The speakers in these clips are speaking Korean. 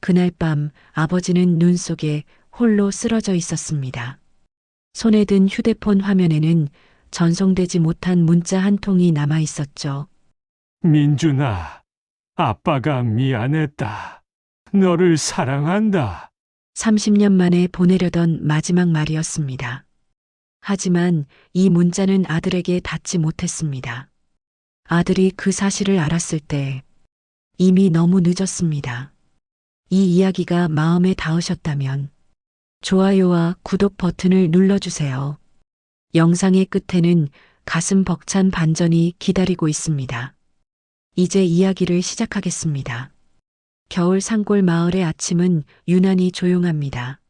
그날 밤 아버지는 눈 속에 홀로 쓰러져 있었습니다. 손에 든 휴대폰 화면에는 전송되지 못한 문자 한 통이 남아 있었죠. 민준아, 아빠가 미안했다. 너를 사랑한다. 30년 만에 보내려던 마지막 말이었습니다. 하지만 이 문자는 아들에게 닿지 못했습니다. 아들이 그 사실을 알았을 때 이미 너무 늦었습니다. 이 이야기가 마음에 닿으셨다면 좋아요와 구독 버튼을 눌러주세요. 영상의 끝에는 가슴 벅찬 반전이 기다리고 있습니다. 이제 이야기를 시작하겠습니다. 겨울 산골 마을의 아침은 유난히 조용합니다.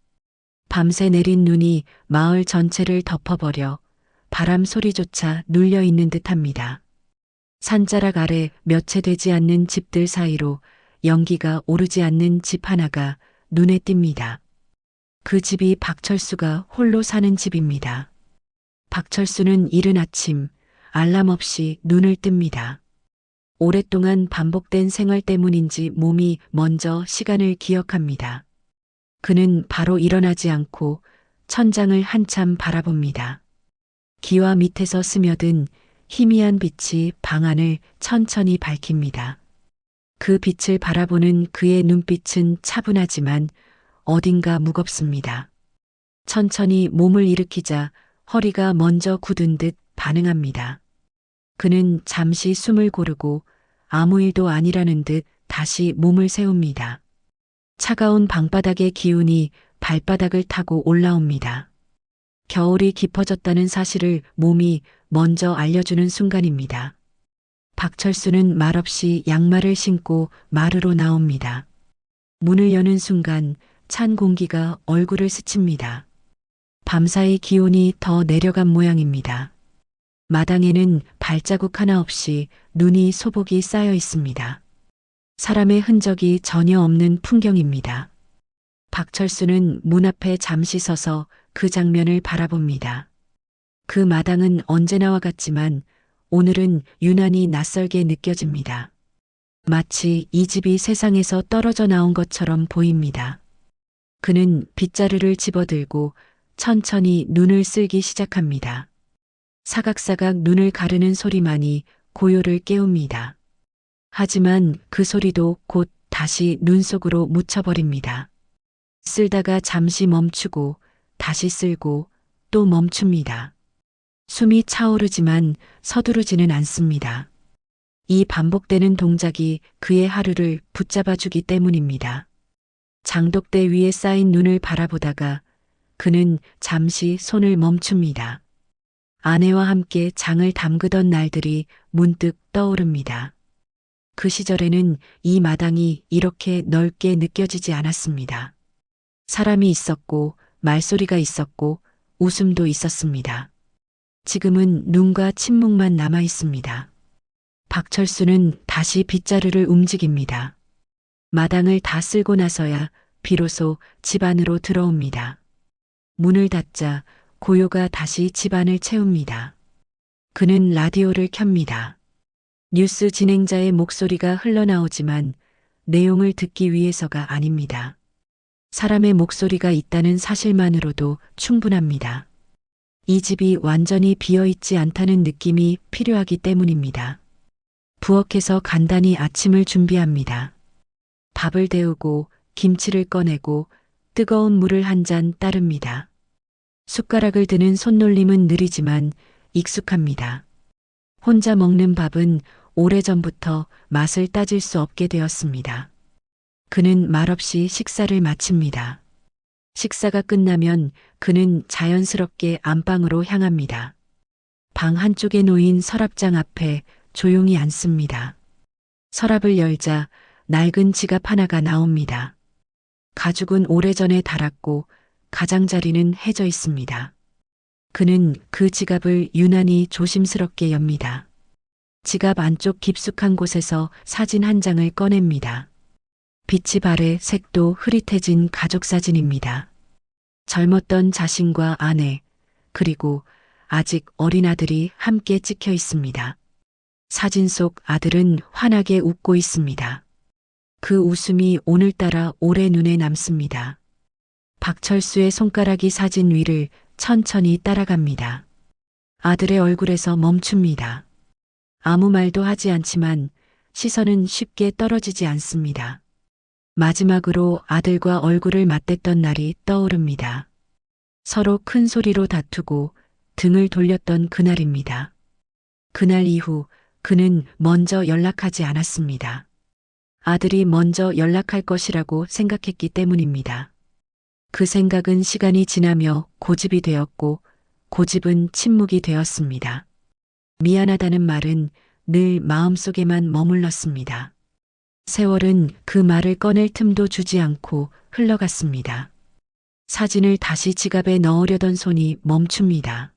밤새 내린 눈이 마을 전체를 덮어버려 바람 소리조차 눌려 있는 듯합니다. 산자락 아래 몇 채 되지 않는 집들 사이로 연기가 오르지 않는 집 하나가 눈에 띕니다. 그 집이 박철수가 홀로 사는 집입니다. 박철수는 이른 아침 알람 없이 눈을 뜹니다. 오랫동안 반복된 생활 때문인지 몸이 먼저 시간을 기억합니다. 그는 바로 일어나지 않고 천장을 한참 바라봅니다. 기와 밑에서 스며든 희미한 빛이 방 안을 천천히 밝힙니다. 그 빛을 바라보는 그의 눈빛은 차분하지만 어딘가 무겁습니다. 천천히 몸을 일으키자 허리가 먼저 굳은 듯 반응합니다. 그는 잠시 숨을 고르고 아무 일도 아니라는 듯 다시 몸을 세웁니다. 차가운 방바닥의 기운이 발바닥을 타고 올라옵니다. 겨울이 깊어졌다는 사실을 몸이 먼저 알려주는 순간입니다. 박철수는 말없이 양말을 신고 마루로 나옵니다. 문을 여는 순간 찬 공기가 얼굴을 스칩니다. 밤사이 기온이 더 내려간 모양입니다. 마당에는 발자국 하나 없이 눈이 소복이 쌓여 있습니다. 사람의 흔적이 전혀 없는 풍경입니다. 박철수는 문 앞에 잠시 서서 그 장면을 바라봅니다. 그 마당은 언제나와 같지만 오늘은 유난히 낯설게 느껴집니다. 마치 이 집이 세상에서 떨어져 나온 것처럼 보입니다. 그는 빗자루를 집어들고 천천히 눈을 쓸기 시작합니다. 사각사각 눈을 가르는 소리만이 고요를 깨웁니다. 하지만 그 소리도 곧 다시 눈 속으로 묻혀버립니다. 쓸다가 잠시 멈추고 다시 쓸고 또 멈춥니다. 숨이 차오르지만 서두르지는 않습니다. 이 반복되는 동작이 그의 하루를 붙잡아주기 때문입니다. 장독대 위에 쌓인 눈을 바라보다가 그는 잠시 손을 멈춥니다. 아내와 함께 장을 담그던 날들이 문득 떠오릅니다. 그 시절에는 이 마당이 이렇게 넓게 느껴지지 않았습니다. 사람이 있었고 말소리가 있었고 웃음도 있었습니다. 지금은 눈과 침묵만 남아 있습니다. 박철수는 다시 빗자루를 움직입니다. 마당을 다 쓸고 나서야 비로소 집 안으로 들어옵니다. 문을 닫자 고요가 다시 집안을 채웁니다. 그는 라디오를 켭니다. 뉴스 진행자의 목소리가 흘러나오지만 내용을 듣기 위해서가 아닙니다. 사람의 목소리가 있다는 사실만으로도 충분합니다. 이 집이 완전히 비어있지 않다는 느낌이 필요하기 때문입니다. 부엌에서 간단히 아침을 준비합니다. 밥을 데우고 김치를 꺼내고 뜨거운 물을 한 잔 따릅니다. 숟가락을 드는 손놀림은 느리지만 익숙합니다. 혼자 먹는 밥은 오래전부터 맛을 따질 수 없게 되었습니다. 그는 말없이 식사를 마칩니다. 식사가 끝나면 그는 자연스럽게 안방으로 향합니다. 방 한쪽에 놓인 서랍장 앞에 조용히 앉습니다. 서랍을 열자 낡은 지갑 하나가 나옵니다. 가죽은 오래전에 닳았고 가장자리는 해져 있습니다. 그는 그 지갑을 유난히 조심스럽게 엽니다. 지갑 안쪽 깊숙한 곳에서 사진 한 장을 꺼냅니다. 빛이 발해 색도 흐릿해진 가족 사진입니다. 젊었던 자신과 아내, 그리고 아직 어린 아들이 함께 찍혀 있습니다. 사진 속 아들은 환하게 웃고 있습니다. 그 웃음이 오늘따라 오래 눈에 남습니다. 박철수의 손가락이 사진 위를 천천히 따라갑니다. 아들의 얼굴에서 멈춥니다. 아무 말도 하지 않지만 시선은 쉽게 떨어지지 않습니다. 마지막으로 아들과 얼굴을 맞댔던 날이 떠오릅니다. 서로 큰 소리로 다투고 등을 돌렸던 그날입니다. 그날 이후 그는 먼저 연락하지 않았습니다. 아들이 먼저 연락할 것이라고 생각했기 때문입니다. 그 생각은 시간이 지나며 고집이 되었고 고집은 침묵이 되었습니다. 미안하다는 말은 늘 마음속에만 머물렀습니다. 세월은 그 말을 꺼낼 틈도 주지 않고 흘러갔습니다. 사진을 다시 지갑에 넣으려던 손이 멈춥니다.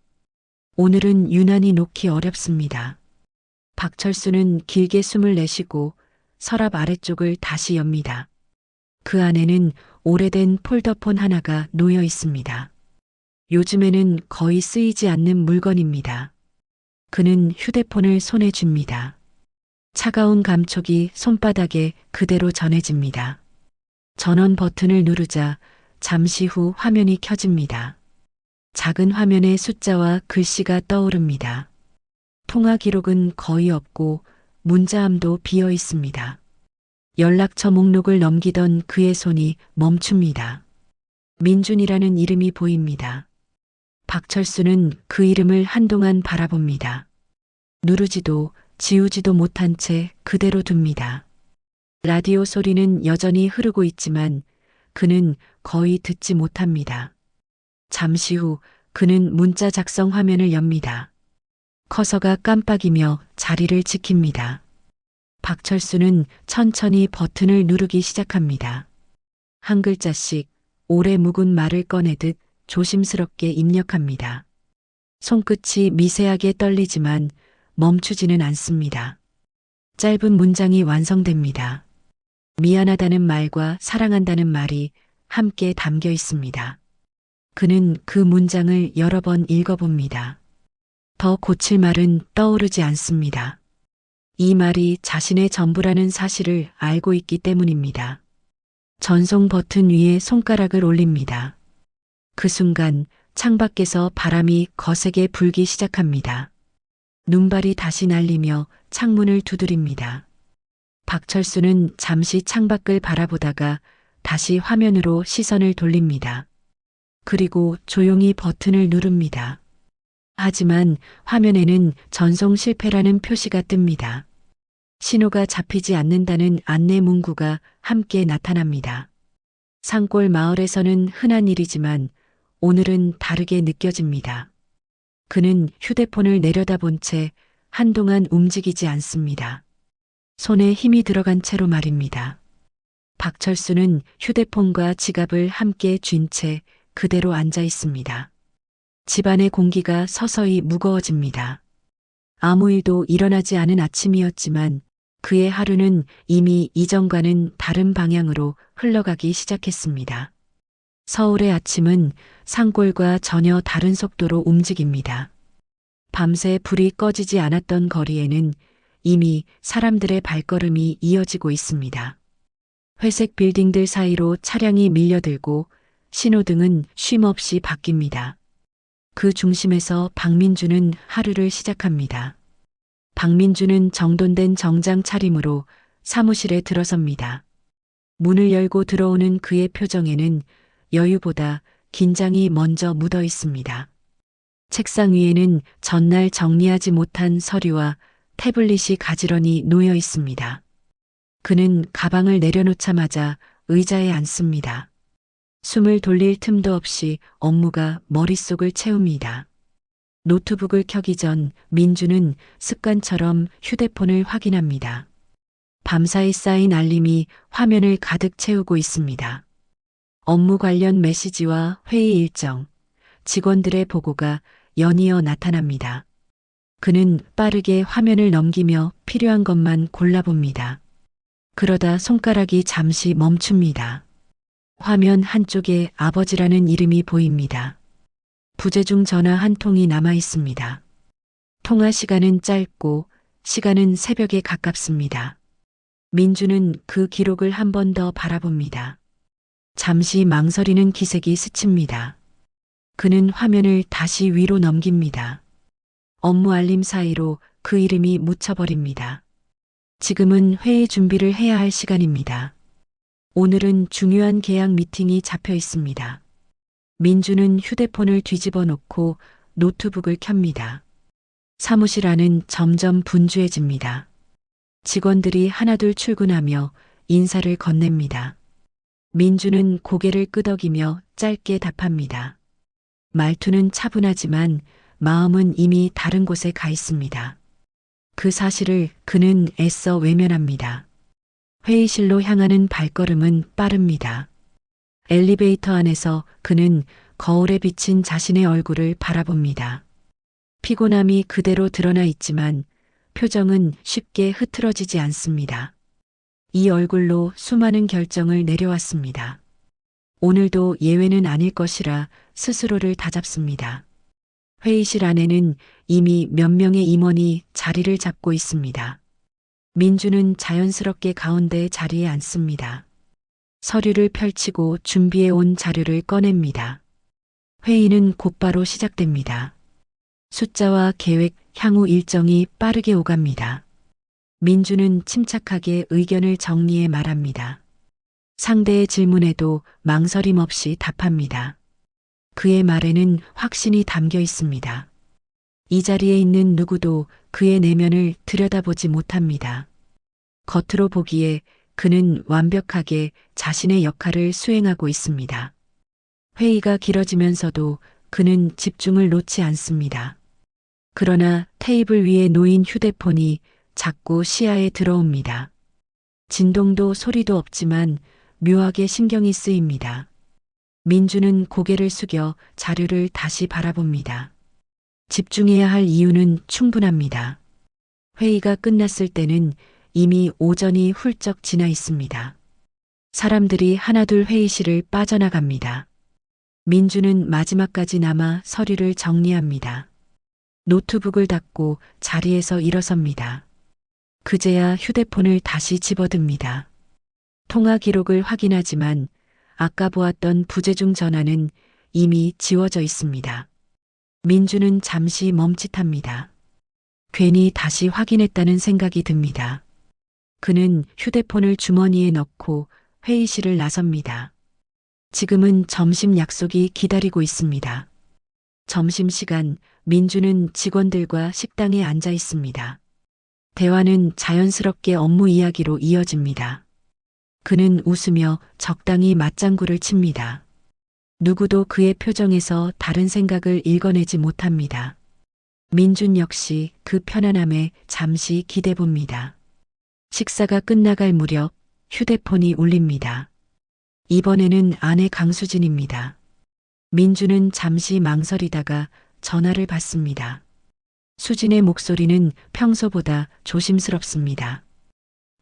오늘은 유난히 놓기 어렵습니다. 박철수는 길게 숨을 내쉬고 서랍 아래쪽을 다시 엽니다. 그 안에는 오래된 폴더폰 하나가 놓여 있습니다. 요즘에는 거의 쓰이지 않는 물건입니다. 그는 휴대폰을 손에 줍니다. 차가운 감촉이 손바닥에 그대로 전해집니다. 전원 버튼을 누르자 잠시 후 화면이 켜집니다. 작은 화면에 숫자와 글씨가 떠오릅니다. 통화 기록은 거의 없고 문자함도 비어 있습니다. 연락처 목록을 넘기던 그의 손이 멈춥니다. 민준이라는 이름이 보입니다. 박철수는 그 이름을 한동안 바라봅니다. 누르지도 지우지도 못한 채 그대로 둡니다. 라디오 소리는 여전히 흐르고 있지만 그는 거의 듣지 못합니다. 잠시 후 그는 문자 작성 화면을 엽니다. 커서가 깜빡이며 자리를 지킵니다. 박철수는 천천히 버튼을 누르기 시작합니다. 한 글자씩 오래 묵은 말을 꺼내듯 조심스럽게 입력합니다. 손끝이 미세하게 떨리지만 멈추지는 않습니다. 짧은 문장이 완성됩니다. 미안하다는 말과 사랑한다는 말이 함께 담겨 있습니다. 그는 그 문장을 여러 번 읽어봅니다. 더 고칠 말은 떠오르지 않습니다. 이 말이 자신의 전부라는 사실을 알고 있기 때문입니다. 전송 버튼 위에 손가락을 올립니다. 그 순간 창밖에서 바람이 거세게 불기 시작합니다. 눈발이 다시 날리며 창문을 두드립니다. 박철수는 잠시 창밖을 바라보다가 다시 화면으로 시선을 돌립니다. 그리고 조용히 버튼을 누릅니다. 하지만 화면에는 전송 실패라는 표시가 뜹니다. 신호가 잡히지 않는다는 안내 문구가 함께 나타납니다. 산골 마을에서는 흔한 일이지만 오늘은 다르게 느껴집니다. 그는 휴대폰을 내려다본 채 한동안 움직이지 않습니다. 손에 힘이 들어간 채로 말입니다. 박철수는 휴대폰과 지갑을 함께 쥔 채 그대로 앉아 있습니다. 집안의 공기가 서서히 무거워집니다. 아무 일도 일어나지 않은 아침이었지만 그의 하루는 이미 이전과는 다른 방향으로 흘러가기 시작했습니다. 서울의 아침은 산골과 전혀 다른 속도로 움직입니다. 밤새 불이 꺼지지 않았던 거리에는 이미 사람들의 발걸음이 이어지고 있습니다. 회색 빌딩들 사이로 차량이 밀려들고 신호등은 쉼없이 바뀝니다. 그 중심에서 박민주는 하루를 시작합니다. 박민주는 정돈된 정장 차림으로 사무실에 들어섭니다. 문을 열고 들어오는 그의 표정에는 여유보다 긴장이 먼저 묻어 있습니다. 책상 위에는 전날 정리하지 못한 서류와 태블릿이 가지런히 놓여 있습니다. 그는 가방을 내려놓자마자 의자에 앉습니다. 숨을 돌릴 틈도 없이 업무가 머릿속을 채웁니다. 노트북을 켜기 전 민주는 습관처럼 휴대폰을 확인합니다. 밤사이 쌓인 알림이 화면을 가득 채우고 있습니다. 업무 관련 메시지와 회의 일정, 직원들의 보고가 연이어 나타납니다. 그는 빠르게 화면을 넘기며 필요한 것만 골라봅니다. 그러다 손가락이 잠시 멈춥니다. 화면 한쪽에 아버지라는 이름이 보입니다. 부재중 전화 한 통이 남아 있습니다. 통화 시간은 짧고 시간은 새벽에 가깝습니다. 민주는 그 기록을 한 번 더 바라봅니다. 잠시 망설이는 기색이 스칩니다. 그는 화면을 다시 위로 넘깁니다. 업무 알림 사이로 그 이름이 묻혀버립니다. 지금은 회의 준비를 해야 할 시간입니다. 오늘은 중요한 계약 미팅이 잡혀 있습니다. 민주는 휴대폰을 뒤집어 놓고 노트북을 켭니다. 사무실 안은 점점 분주해집니다. 직원들이 하나둘 출근하며 인사를 건넵니다. 민주는 고개를 끄덕이며 짧게 답합니다. 말투는 차분하지만 마음은 이미 다른 곳에 가 있습니다. 그 사실을 그는 애써 외면합니다. 회의실로 향하는 발걸음은 빠릅니다. 엘리베이터 안에서 그는 거울에 비친 자신의 얼굴을 바라봅니다. 피곤함이 그대로 드러나 있지만 표정은 쉽게 흐트러지지 않습니다. 이 얼굴로 수많은 결정을 내려왔습니다. 오늘도 예외는 아닐 것이라 스스로를 다잡습니다. 회의실 안에는 이미 몇 명의 임원이 자리를 잡고 있습니다. 민주는 자연스럽게 가운데 자리에 앉습니다. 서류를 펼치고 준비해 온 자료를 꺼냅니다. 회의는 곧바로 시작됩니다. 숫자와 계획, 향후 일정이 빠르게 오갑니다. 민주는 침착하게 의견을 정리해 말합니다. 상대의 질문에도 망설임 없이 답합니다. 그의 말에는 확신이 담겨 있습니다. 이 자리에 있는 누구도 그의 내면을 들여다보지 못합니다. 겉으로 보기에 그는 완벽하게 자신의 역할을 수행하고 있습니다. 회의가 길어지면서도 그는 집중을 놓지 않습니다. 그러나 테이블 위에 놓인 휴대폰이 자꾸 시야에 들어옵니다. 진동도 소리도 없지만 묘하게 신경이 쓰입니다. 민주는 고개를 숙여 자료를 다시 바라봅니다. 집중해야 할 이유는 충분합니다. 회의가 끝났을 때는 이미 오전이 훌쩍 지나 있습니다. 사람들이 하나둘 회의실을 빠져나갑니다. 민주는 마지막까지 남아 서류를 정리합니다. 노트북을 닫고 자리에서 일어섭니다. 그제야 휴대폰을 다시 집어듭니다. 통화 기록을 확인하지만 아까 보았던 부재중 전화는 이미 지워져 있습니다. 민주는 잠시 멈칫합니다. 괜히 다시 확인했다는 생각이 듭니다. 그는 휴대폰을 주머니에 넣고 회의실을 나섭니다. 지금은 점심 약속이 기다리고 있습니다. 점심시간 민주는 직원들과 식당에 앉아 있습니다. 대화는 자연스럽게 업무 이야기로 이어집니다. 그는 웃으며 적당히 맞장구를 칩니다. 누구도 그의 표정에서 다른 생각을 읽어내지 못합니다. 민준 역시 그 편안함에 잠시 기대봅니다. 식사가 끝나갈 무렵 휴대폰이 울립니다. 이번에는 아내 강수진입니다. 민주는 잠시 망설이다가 전화를 받습니다. 수진의 목소리는 평소보다 조심스럽습니다.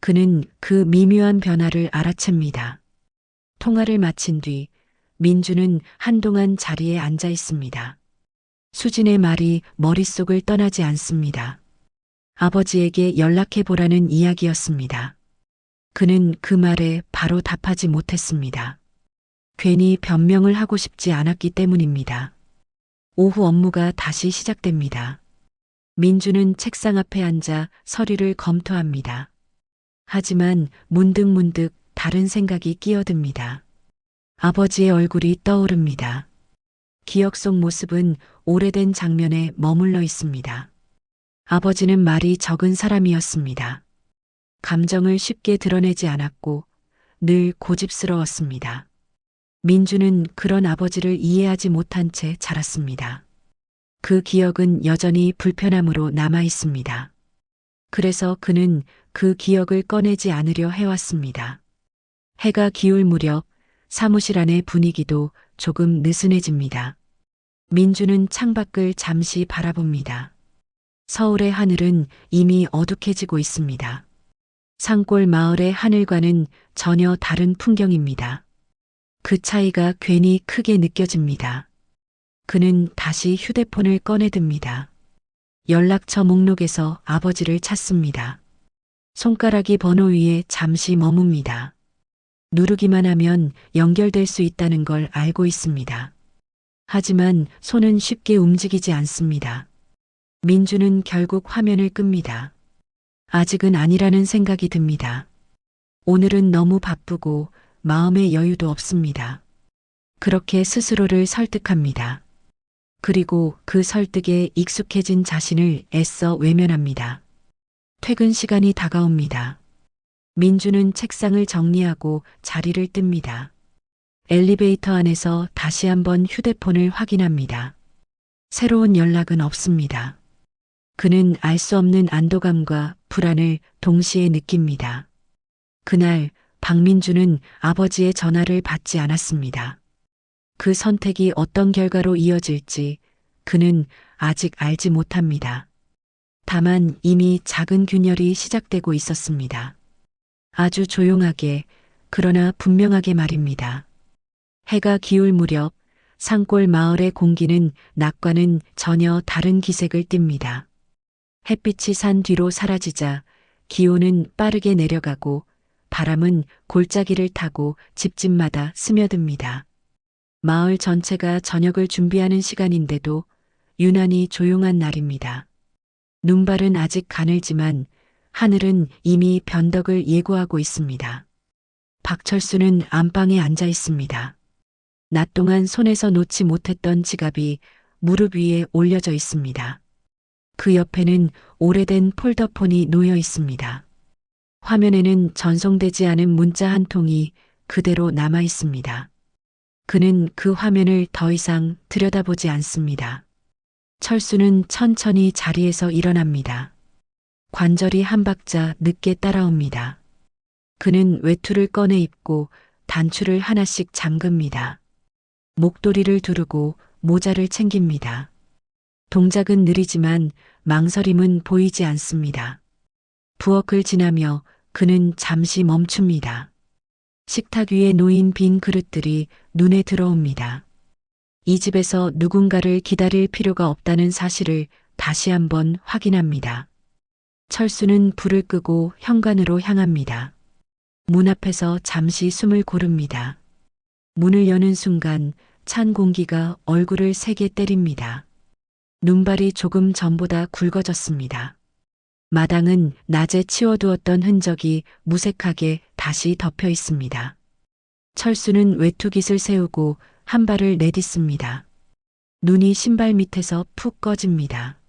그는 그 미묘한 변화를 알아챕니다. 통화를 마친 뒤 민주는 한동안 자리에 앉아 있습니다. 수진의 말이 머릿속을 떠나지 않습니다. 아버지에게 연락해보라는 이야기였습니다. 그는 그 말에 바로 답하지 못했습니다. 괜히 변명을 하고 싶지 않았기 때문입니다. 오후 업무가 다시 시작됩니다. 민주는 책상 앞에 앉아 서류를 검토합니다. 하지만 문득문득 다른 생각이 끼어듭니다. 아버지의 얼굴이 떠오릅니다. 기억 속 모습은 오래된 장면에 머물러 있습니다. 아버지는 말이 적은 사람이었습니다. 감정을 쉽게 드러내지 않았고 늘 고집스러웠습니다. 민주는 그런 아버지를 이해하지 못한 채 자랐습니다. 그 기억은 여전히 불편함으로 남아 있습니다. 그래서 그는 그 기억을 꺼내지 않으려 해왔습니다. 해가 기울 무렵 사무실 안의 분위기도 조금 느슨해집니다. 민주는 창밖을 잠시 바라봅니다. 서울의 하늘은 이미 어둑해지고 있습니다. 산골 마을의 하늘과는 전혀 다른 풍경입니다. 그 차이가 괜히 크게 느껴집니다. 그는 다시 휴대폰을 꺼내듭니다. 연락처 목록에서 아버지를 찾습니다. 손가락이 번호 위에 잠시 머뭅니다. 누르기만 하면 연결될 수 있다는 걸 알고 있습니다. 하지만 손은 쉽게 움직이지 않습니다. 민주는 결국 화면을 끕니다. 아직은 아니라는 생각이 듭니다. 오늘은 너무 바쁘고 마음의 여유도 없습니다. 그렇게 스스로를 설득합니다. 그리고 그 설득에 익숙해진 자신을 애써 외면합니다. 퇴근 시간이 다가옵니다. 민주는 책상을 정리하고 자리를 뜹니다. 엘리베이터 안에서 다시 한번 휴대폰을 확인합니다. 새로운 연락은 없습니다. 그는 알 수 없는 안도감과 불안을 동시에 느낍니다. 그날 박민주는 아버지의 전화를 받지 않았습니다. 그 선택이 어떤 결과로 이어질지 그는 아직 알지 못합니다. 다만 이미 작은 균열이 시작되고 있었습니다. 아주 조용하게 그러나 분명하게 말입니다. 해가 기울 무렵 산골 마을의 공기는 낮과는 전혀 다른 기색을 띱니다. 햇빛이 산 뒤로 사라지자 기온은 빠르게 내려가고 바람은 골짜기를 타고 집집마다 스며듭니다. 마을 전체가 저녁을 준비하는 시간인데도 유난히 조용한 날입니다. 눈발은 아직 가늘지만 하늘은 이미 변덕을 예고하고 있습니다. 박철수는 안방에 앉아 있습니다. 낮 동안 손에서 놓지 못했던 지갑이 무릎 위에 올려져 있습니다. 그 옆에는 오래된 폴더폰이 놓여 있습니다. 화면에는 전송되지 않은 문자 한 통이 그대로 남아 있습니다. 그는 그 화면을 더 이상 들여다보지 않습니다. 철수는 천천히 자리에서 일어납니다. 관절이 한 박자 늦게 따라옵니다. 그는 외투를 꺼내 입고 단추를 하나씩 잠급니다. 목도리를 두르고 모자를 챙깁니다. 동작은 느리지만 망설임은 보이지 않습니다. 부엌을 지나며 그는 잠시 멈춥니다. 식탁 위에 놓인 빈 그릇들이 눈에 들어옵니다. 이 집에서 누군가를 기다릴 필요가 없다는 사실을 다시 한번 확인합니다. 철수는 불을 끄고 현관으로 향합니다. 문 앞에서 잠시 숨을 고릅니다. 문을 여는 순간 찬 공기가 얼굴을 세게 때립니다. 눈발이 조금 전보다 굵어졌습니다. 마당은 낮에 치워두었던 흔적이 무색하게 다시 덮여 있습니다. 철수는 외투깃을 세우고 한 발을 내딛습니다. 눈이 신발 밑에서 푹 꺼집니다.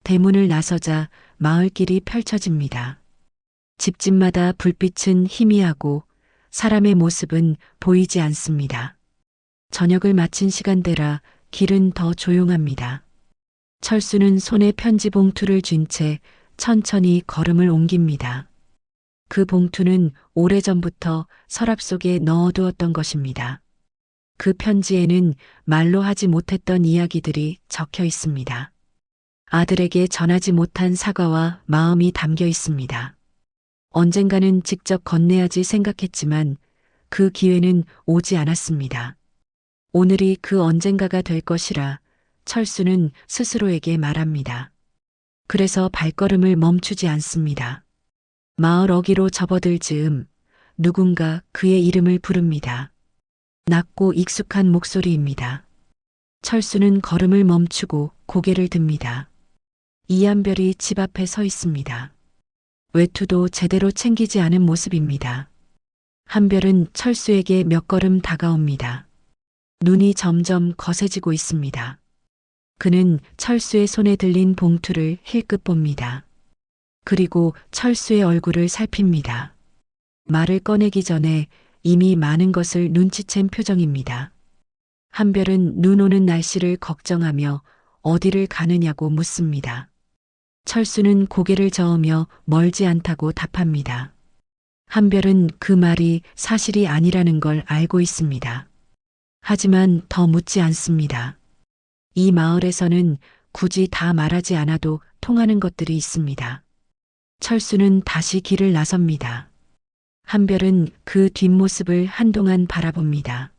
대문을 나서자 마을길이 펼쳐집니다. 집집마다 불빛은 희미하고 사람의 모습은 보이지 않습니다. 저녁을 마친 시간대라 길은 더 조용합니다. 철수는 손에 편지 봉투를 쥔 채 천천히 걸음을 옮깁니다. 그 봉투는 오래전부터 서랍 속에 넣어두었던 것입니다. 그 편지에는 말로 하지 못했던 이야기들이 적혀 있습니다. 아들에게 전하지 못한 사과와 마음이 담겨 있습니다. 언젠가는 직접 건네야지 생각했지만 그 기회는 오지 않았습니다. 오늘이 그 언젠가가 될 것이라 철수는 스스로에게 말합니다. 그래서 발걸음을 멈추지 않습니다. 마을 어귀로 접어들 즈음 누군가 그의 이름을 부릅니다. 낮고 익숙한 목소리입니다. 철수는 걸음을 멈추고 고개를 듭니다. 이한별이 집 앞에 서 있습니다. 외투도 제대로 챙기지 않은 모습입니다. 한별은 철수에게 몇 걸음 다가옵니다. 눈이 점점 거세지고 있습니다. 그는 철수의 손에 들린 봉투를 힐끗 봅니다. 그리고 철수의 얼굴을 살핍니다. 말을 꺼내기 전에 이미 많은 것을 눈치챈 표정입니다. 한별은 눈 오는 날씨를 걱정하며 어디를 가느냐고 묻습니다. 철수는 고개를 저으며 멀지 않다고 답합니다. 한별은 그 말이 사실이 아니라는 걸 알고 있습니다. 하지만 더 묻지 않습니다. 이 마을에서는 굳이 다 말하지 않아도 통하는 것들이 있습니다. 철수는 다시 길을 나섭니다. 한별은 그 뒷모습을 한동안 바라봅니다.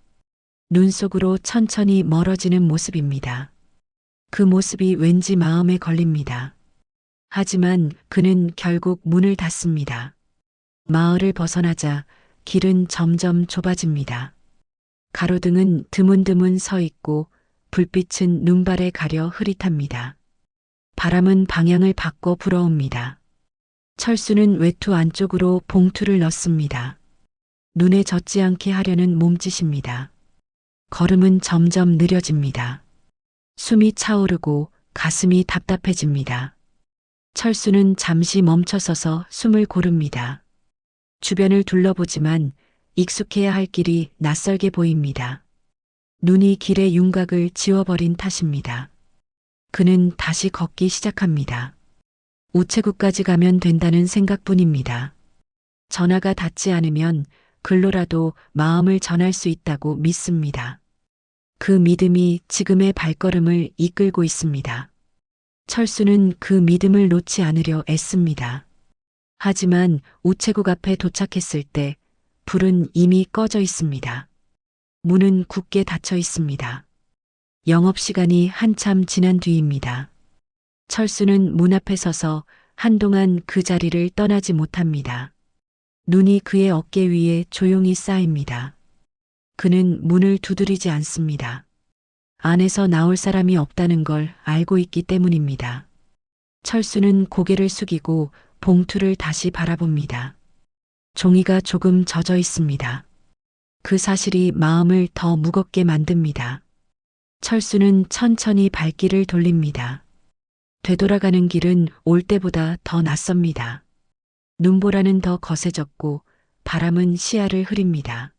눈 속으로 천천히 멀어지는 모습입니다. 그 모습이 왠지 마음에 걸립니다. 하지만 그는 결국 문을 닫습니다. 마을을 벗어나자 길은 점점 좁아집니다. 가로등은 드문드문 서 있고 불빛은 눈발에 가려 흐릿합니다. 바람은 방향을 바꿔 불어옵니다. 철수는 외투 안쪽으로 봉투를 넣습니다. 눈에 젖지 않게 하려는 몸짓입니다. 걸음은 점점 느려집니다. 숨이 차오르고 가슴이 답답해집니다. 철수는 잠시 멈춰서서 숨을 고릅니다. 주변을 둘러보지만 익숙해야 할 길이 낯설게 보입니다. 눈이 길의 윤곽을 지워버린 탓입니다. 그는 다시 걷기 시작합니다. 우체국까지 가면 된다는 생각뿐입니다. 전화가 닿지 않으면 글로라도 마음을 전할 수 있다고 믿습니다. 그 믿음이 지금의 발걸음을 이끌고 있습니다. 철수는 그 믿음을 놓지 않으려 애씁니다. 하지만 우체국 앞에 도착했을 때 불은 이미 꺼져 있습니다. 문은 굳게 닫혀 있습니다. 영업시간이 한참 지난 뒤입니다. 철수는 문 앞에 서서 한동안 그 자리를 떠나지 못합니다. 눈이 그의 어깨 위에 조용히 쌓입니다. 그는 문을 두드리지 않습니다. 안에서 나올 사람이 없다는 걸 알고 있기 때문입니다. 철수는 고개를 숙이고 봉투를 다시 바라봅니다. 종이가 조금 젖어 있습니다. 그 사실이 마음을 더 무겁게 만듭니다. 철수는 천천히 발길을 돌립니다. 되돌아가는 길은 올 때보다 더 낯섭니다. 눈보라는 더 거세졌고 바람은 시야를 흐립니다.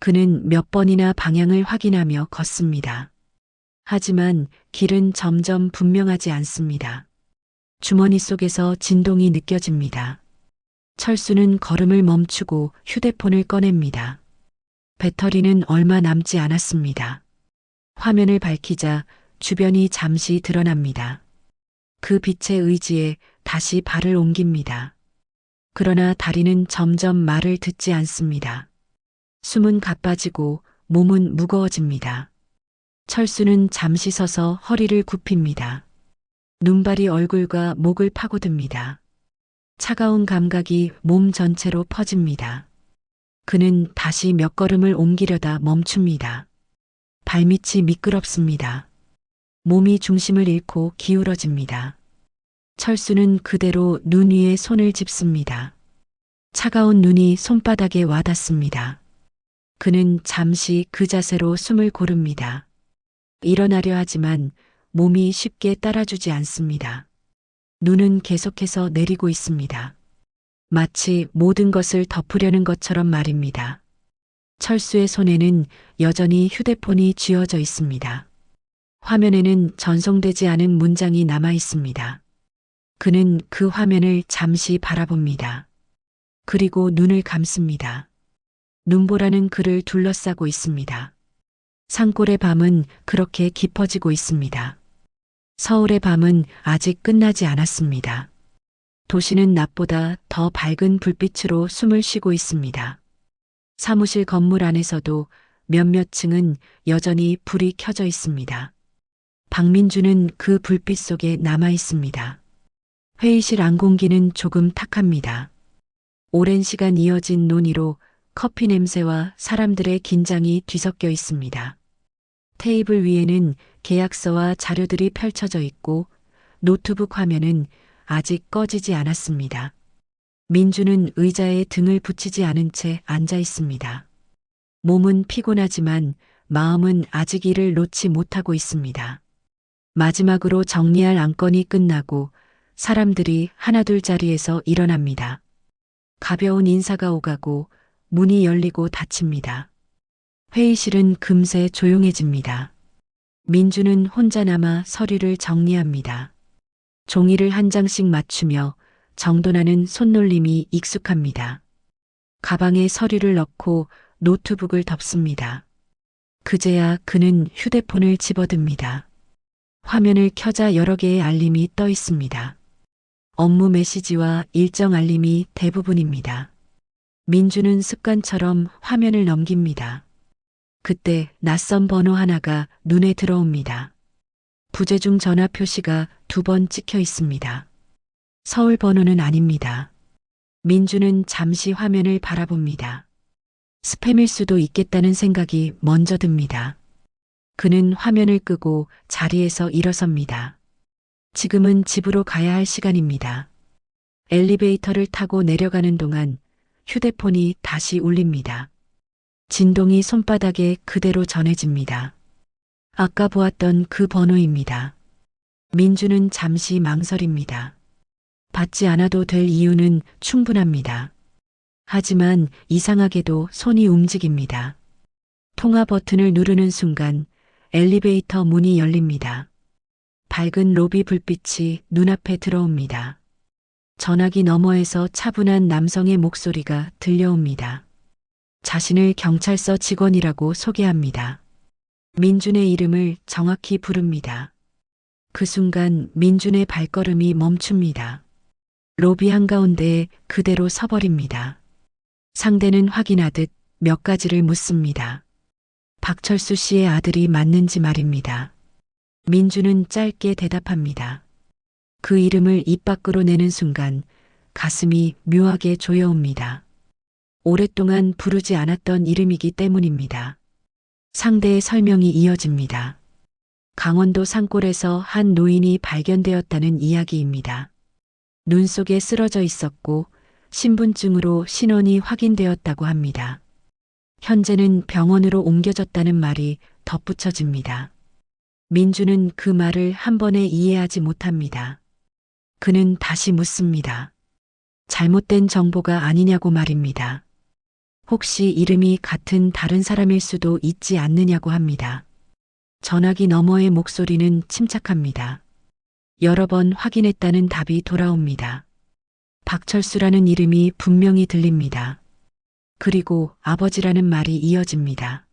그는 몇 번이나 방향을 확인하며 걷습니다. 하지만 길은 점점 분명하지 않습니다. 주머니 속에서 진동이 느껴집니다. 철수는 걸음을 멈추고 휴대폰을 꺼냅니다. 배터리는 얼마 남지 않았습니다. 화면을 밝히자 주변이 잠시 드러납니다. 그 빛의 의지에 다시 발을 옮깁니다. 그러나 다리는 점점 말을 듣지 않습니다. 숨은 가빠지고 몸은 무거워집니다. 철수는 잠시 서서 허리를 굽힙니다. 눈발이 얼굴과 목을 파고듭니다. 차가운 감각이 몸 전체로 퍼집니다. 그는 다시 몇 걸음을 옮기려다 멈춥니다. 발밑이 미끄럽습니다. 몸이 중심을 잃고 기울어집니다. 철수는 그대로 눈 위에 손을 짚습니다. 차가운 눈이 손바닥에 와닿습니다. 그는 잠시 그 자세로 숨을 고릅니다. 일어나려 하지만 몸이 쉽게 따라주지 않습니다. 눈은 계속해서 내리고 있습니다. 마치 모든 것을 덮으려는 것처럼 말입니다. 철수의 손에는 여전히 휴대폰이 쥐어져 있습니다. 화면에는 전송되지 않은 문장이 남아 있습니다. 그는 그 화면을 잠시 바라봅니다. 그리고 눈을 감습니다. 눈보라는 그를 둘러싸고 있습니다. 산골의 밤은 그렇게 깊어지고 있습니다. 서울의 밤은 아직 끝나지 않았습니다. 도시는 낮보다 더 밝은 불빛으로 숨을 쉬고 있습니다. 사무실 건물 안에서도 몇몇 층은 여전히 불이 켜져 있습니다. 박민주는 그 불빛 속에 남아 있습니다. 회의실 안공기는 조금 탁합니다. 오랜 시간 이어진 논의로 커피 냄새와 사람들의 긴장이 뒤섞여 있습니다. 테이블 위에는 계약서와 자료들이 펼쳐져 있고 노트북 화면은 아직 꺼지지 않았습니다. 민주는 의자에 등을 붙이지 않은 채 앉아 있습니다. 몸은 피곤하지만 마음은 아직 일을 놓지 못하고 있습니다. 마지막으로 정리할 안건이 끝나고 사람들이 하나둘 자리에서 일어납니다. 가벼운 인사가 오가고 문이 열리고 닫힙니다. 회의실은 금세 조용해집니다. 민주는 혼자 남아 서류를 정리합니다. 종이를 한 장씩 맞추며 정돈하는 손놀림이 익숙합니다. 가방에 서류를 넣고 노트북을 덮습니다. 그제야 그는 휴대폰을 집어듭니다. 화면을 켜자 여러 개의 알림이 떠 있습니다. 업무 메시지와 일정 알림이 대부분입니다. 민주는 습관처럼 화면을 넘깁니다. 그때 낯선 번호 하나가 눈에 들어옵니다. 부재중 전화 표시가 2번 찍혀 있습니다. 서울 번호는 아닙니다. 민주는 잠시 화면을 바라봅니다. 스팸일 수도 있겠다는 생각이 먼저 듭니다. 그는 화면을 끄고 자리에서 일어섭니다. 지금은 집으로 가야 할 시간입니다. 엘리베이터를 타고 내려가는 동안 휴대폰이 다시 울립니다. 진동이 손바닥에 그대로 전해집니다. 아까 보았던 그 번호입니다. 민주는 잠시 망설입니다. 받지 않아도 될 이유는 충분합니다. 하지만 이상하게도 손이 움직입니다. 통화 버튼을 누르는 순간 엘리베이터 문이 열립니다. 밝은 로비 불빛이 눈앞에 들어옵니다. 전화기 너머에서 차분한 남성의 목소리가 들려옵니다. 자신을 경찰서 직원이라고 소개합니다. 민준의 이름을 정확히 부릅니다. 그 순간 민준의 발걸음이 멈춥니다. 로비 한가운데에 그대로 서버립니다. 상대는 확인하듯 몇 가지를 묻습니다. 박철수 씨의 아들이 맞는지 말입니다. 민주는 짧게 대답합니다. 그 이름을 입 밖으로 내는 순간 가슴이 묘하게 조여옵니다. 오랫동안 부르지 않았던 이름이기 때문입니다. 상대의 설명이 이어집니다. 강원도 산골에서 한 노인이 발견되었다는 이야기입니다. 눈 속에 쓰러져 있었고 신분증으로 신원이 확인되었다고 합니다. 현재는 병원으로 옮겨졌다는 말이 덧붙여집니다. 민주는 그 말을 한 번에 이해하지 못합니다. 그는 다시 묻습니다. 잘못된 정보가 아니냐고 말입니다. 혹시 이름이 같은 다른 사람일 수도 있지 않느냐고 합니다. 전화기 너머의 목소리는 침착합니다. 여러 번 확인했다는 답이 돌아옵니다. 박철수라는 이름이 분명히 들립니다. 그리고 아버지라는 말이 이어집니다.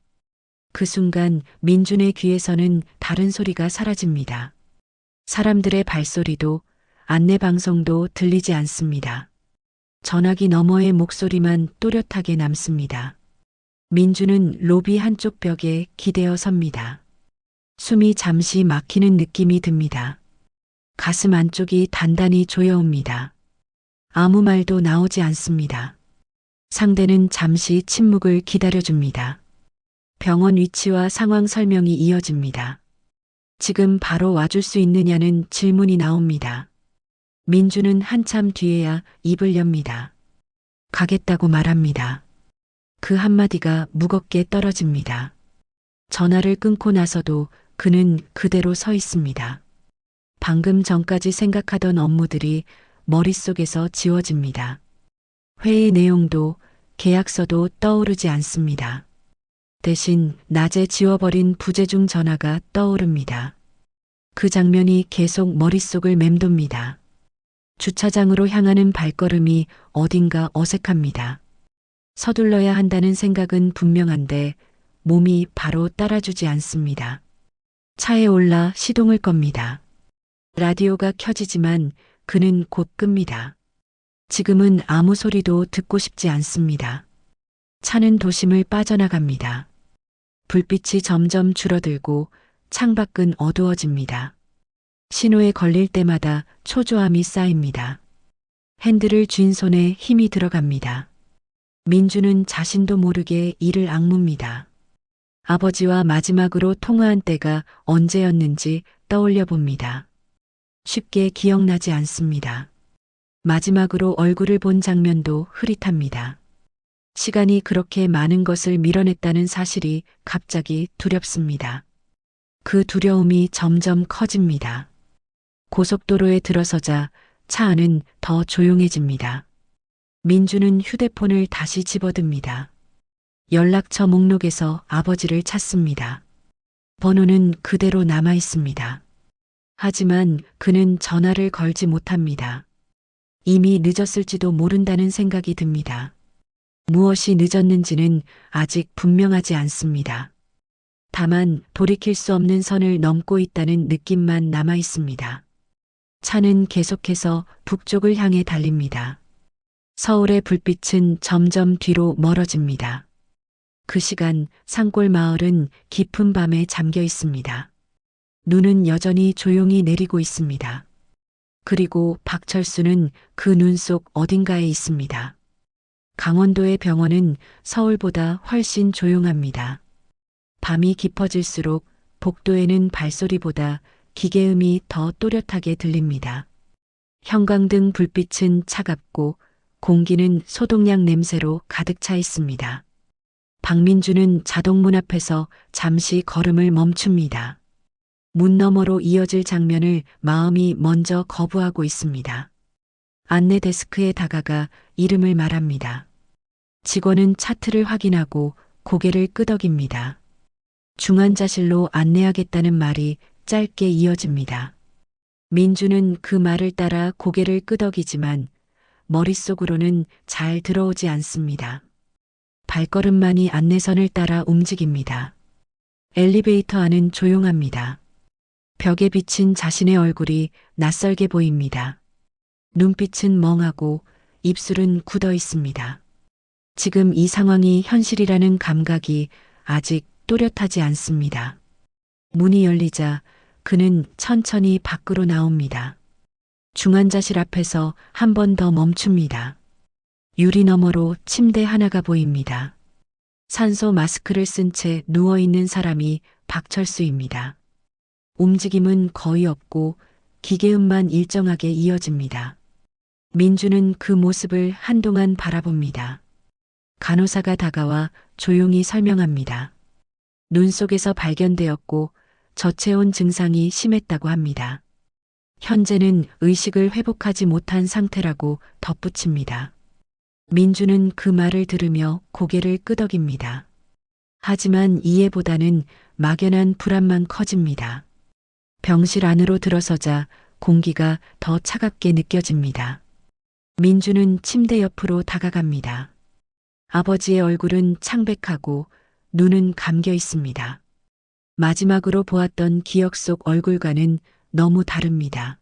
그 순간 민준의 귀에서는 다른 소리가 사라집니다. 사람들의 발소리도 안내방송도 들리지 않습니다. 전화기 너머의 목소리만 또렷하게 남습니다. 민준은 로비 한쪽 벽에 기대어 섭니다. 숨이 잠시 막히는 느낌이 듭니다. 가슴 안쪽이 단단히 조여옵니다. 아무 말도 나오지 않습니다. 상대는 잠시 침묵을 기다려줍니다. 병원 위치와 상황 설명이 이어집니다. 지금 바로 와줄 수 있느냐는 질문이 나옵니다. 민주는 한참 뒤에야 입을 엽니다. 가겠다고 말합니다. 그 한마디가 무겁게 떨어집니다. 전화를 끊고 나서도 그는 그대로 서 있습니다. 방금 전까지 생각하던 업무들이 머릿속에서 지워집니다. 회의 내용도 계약서도 떠오르지 않습니다. 대신 낮에 지워버린 부재중 전화가 떠오릅니다. 그 장면이 계속 머릿속을 맴돕니다. 주차장으로 향하는 발걸음이 어딘가 어색합니다. 서둘러야 한다는 생각은 분명한데 몸이 바로 따라주지 않습니다. 차에 올라 시동을 겁니다. 라디오가 켜지지만 그는 곧 끕니다. 지금은 아무 소리도 듣고 싶지 않습니다. 차는 도심을 빠져나갑니다. 불빛이 점점 줄어들고 창밖은 어두워집니다. 신호에 걸릴 때마다 초조함이 쌓입니다. 핸들을 쥔 손에 힘이 들어갑니다. 민주는 자신도 모르게 이를 악뭅니다. 아버지와 마지막으로 통화한 때가 언제였는지 떠올려 봅니다. 쉽게 기억나지 않습니다. 마지막으로 얼굴을 본 장면도 흐릿합니다. 시간이 그렇게 많은 것을 밀어냈다는 사실이 갑자기 두렵습니다. 그 두려움이 점점 커집니다. 고속도로에 들어서자 차 안은 더 조용해집니다. 민주는 휴대폰을 다시 집어듭니다. 연락처 목록에서 아버지를 찾습니다. 번호는 그대로 남아 있습니다. 하지만 그는 전화를 걸지 못합니다. 이미 늦었을지도 모른다는 생각이 듭니다. 무엇이 늦었는지는 아직 분명하지 않습니다. 다만 돌이킬 수 없는 선을 넘고 있다는 느낌만 남아 있습니다. 차는 계속해서 북쪽을 향해 달립니다. 서울의 불빛은 점점 뒤로 멀어집니다. 그 시간 산골 마을은 깊은 밤에 잠겨 있습니다. 눈은 여전히 조용히 내리고 있습니다. 그리고 박철수는 그 눈 속 어딘가에 있습니다. 강원도의 병원은 서울보다 훨씬 조용합니다. 밤이 깊어질수록 복도에는 발소리보다 기계음이 더 또렷하게 들립니다. 형광등 불빛은 차갑고 공기는 소독약 냄새로 가득 차 있습니다. 박민주는 자동문 앞에서 잠시 걸음을 멈춥니다. 문 너머로 이어질 장면을 마음이 먼저 거부하고 있습니다. 안내 데스크에 다가가 이름을 말합니다. 직원은 차트를 확인하고 고개를 끄덕입니다. 중환자실로 안내하겠다는 말이 짧게 이어집니다. 민주는 그 말을 따라 고개를 끄덕이지만 머릿속으로는 잘 들어오지 않습니다. 발걸음만이 안내선을 따라 움직입니다. 엘리베이터 안은 조용합니다. 벽에 비친 자신의 얼굴이 낯설게 보입니다. 눈빛은 멍하고 입술은 굳어 있습니다. 지금 이 상황이 현실이라는 감각이 아직 또렷하지 않습니다. 문이 열리자 그는 천천히 밖으로 나옵니다. 중환자실 앞에서 한 번 더 멈춥니다. 유리 너머로 침대 하나가 보입니다. 산소 마스크를 쓴 채 누워있는 사람이 박철수입니다. 움직임은 거의 없고 기계음만 일정하게 이어집니다. 민주는 그 모습을 한동안 바라봅니다. 간호사가 다가와 조용히 설명합니다. 눈 속에서 발견되었고 저체온 증상이 심했다고 합니다. 현재는 의식을 회복하지 못한 상태라고 덧붙입니다. 민주는 그 말을 들으며 고개를 끄덕입니다. 하지만 이해보다는 막연한 불안만 커집니다. 병실 안으로 들어서자 공기가 더 차갑게 느껴집니다. 민주는 침대 옆으로 다가갑니다. 아버지의 얼굴은 창백하고 눈은 감겨 있습니다. 마지막으로 보았던 기억 속 얼굴과는 너무 다릅니다.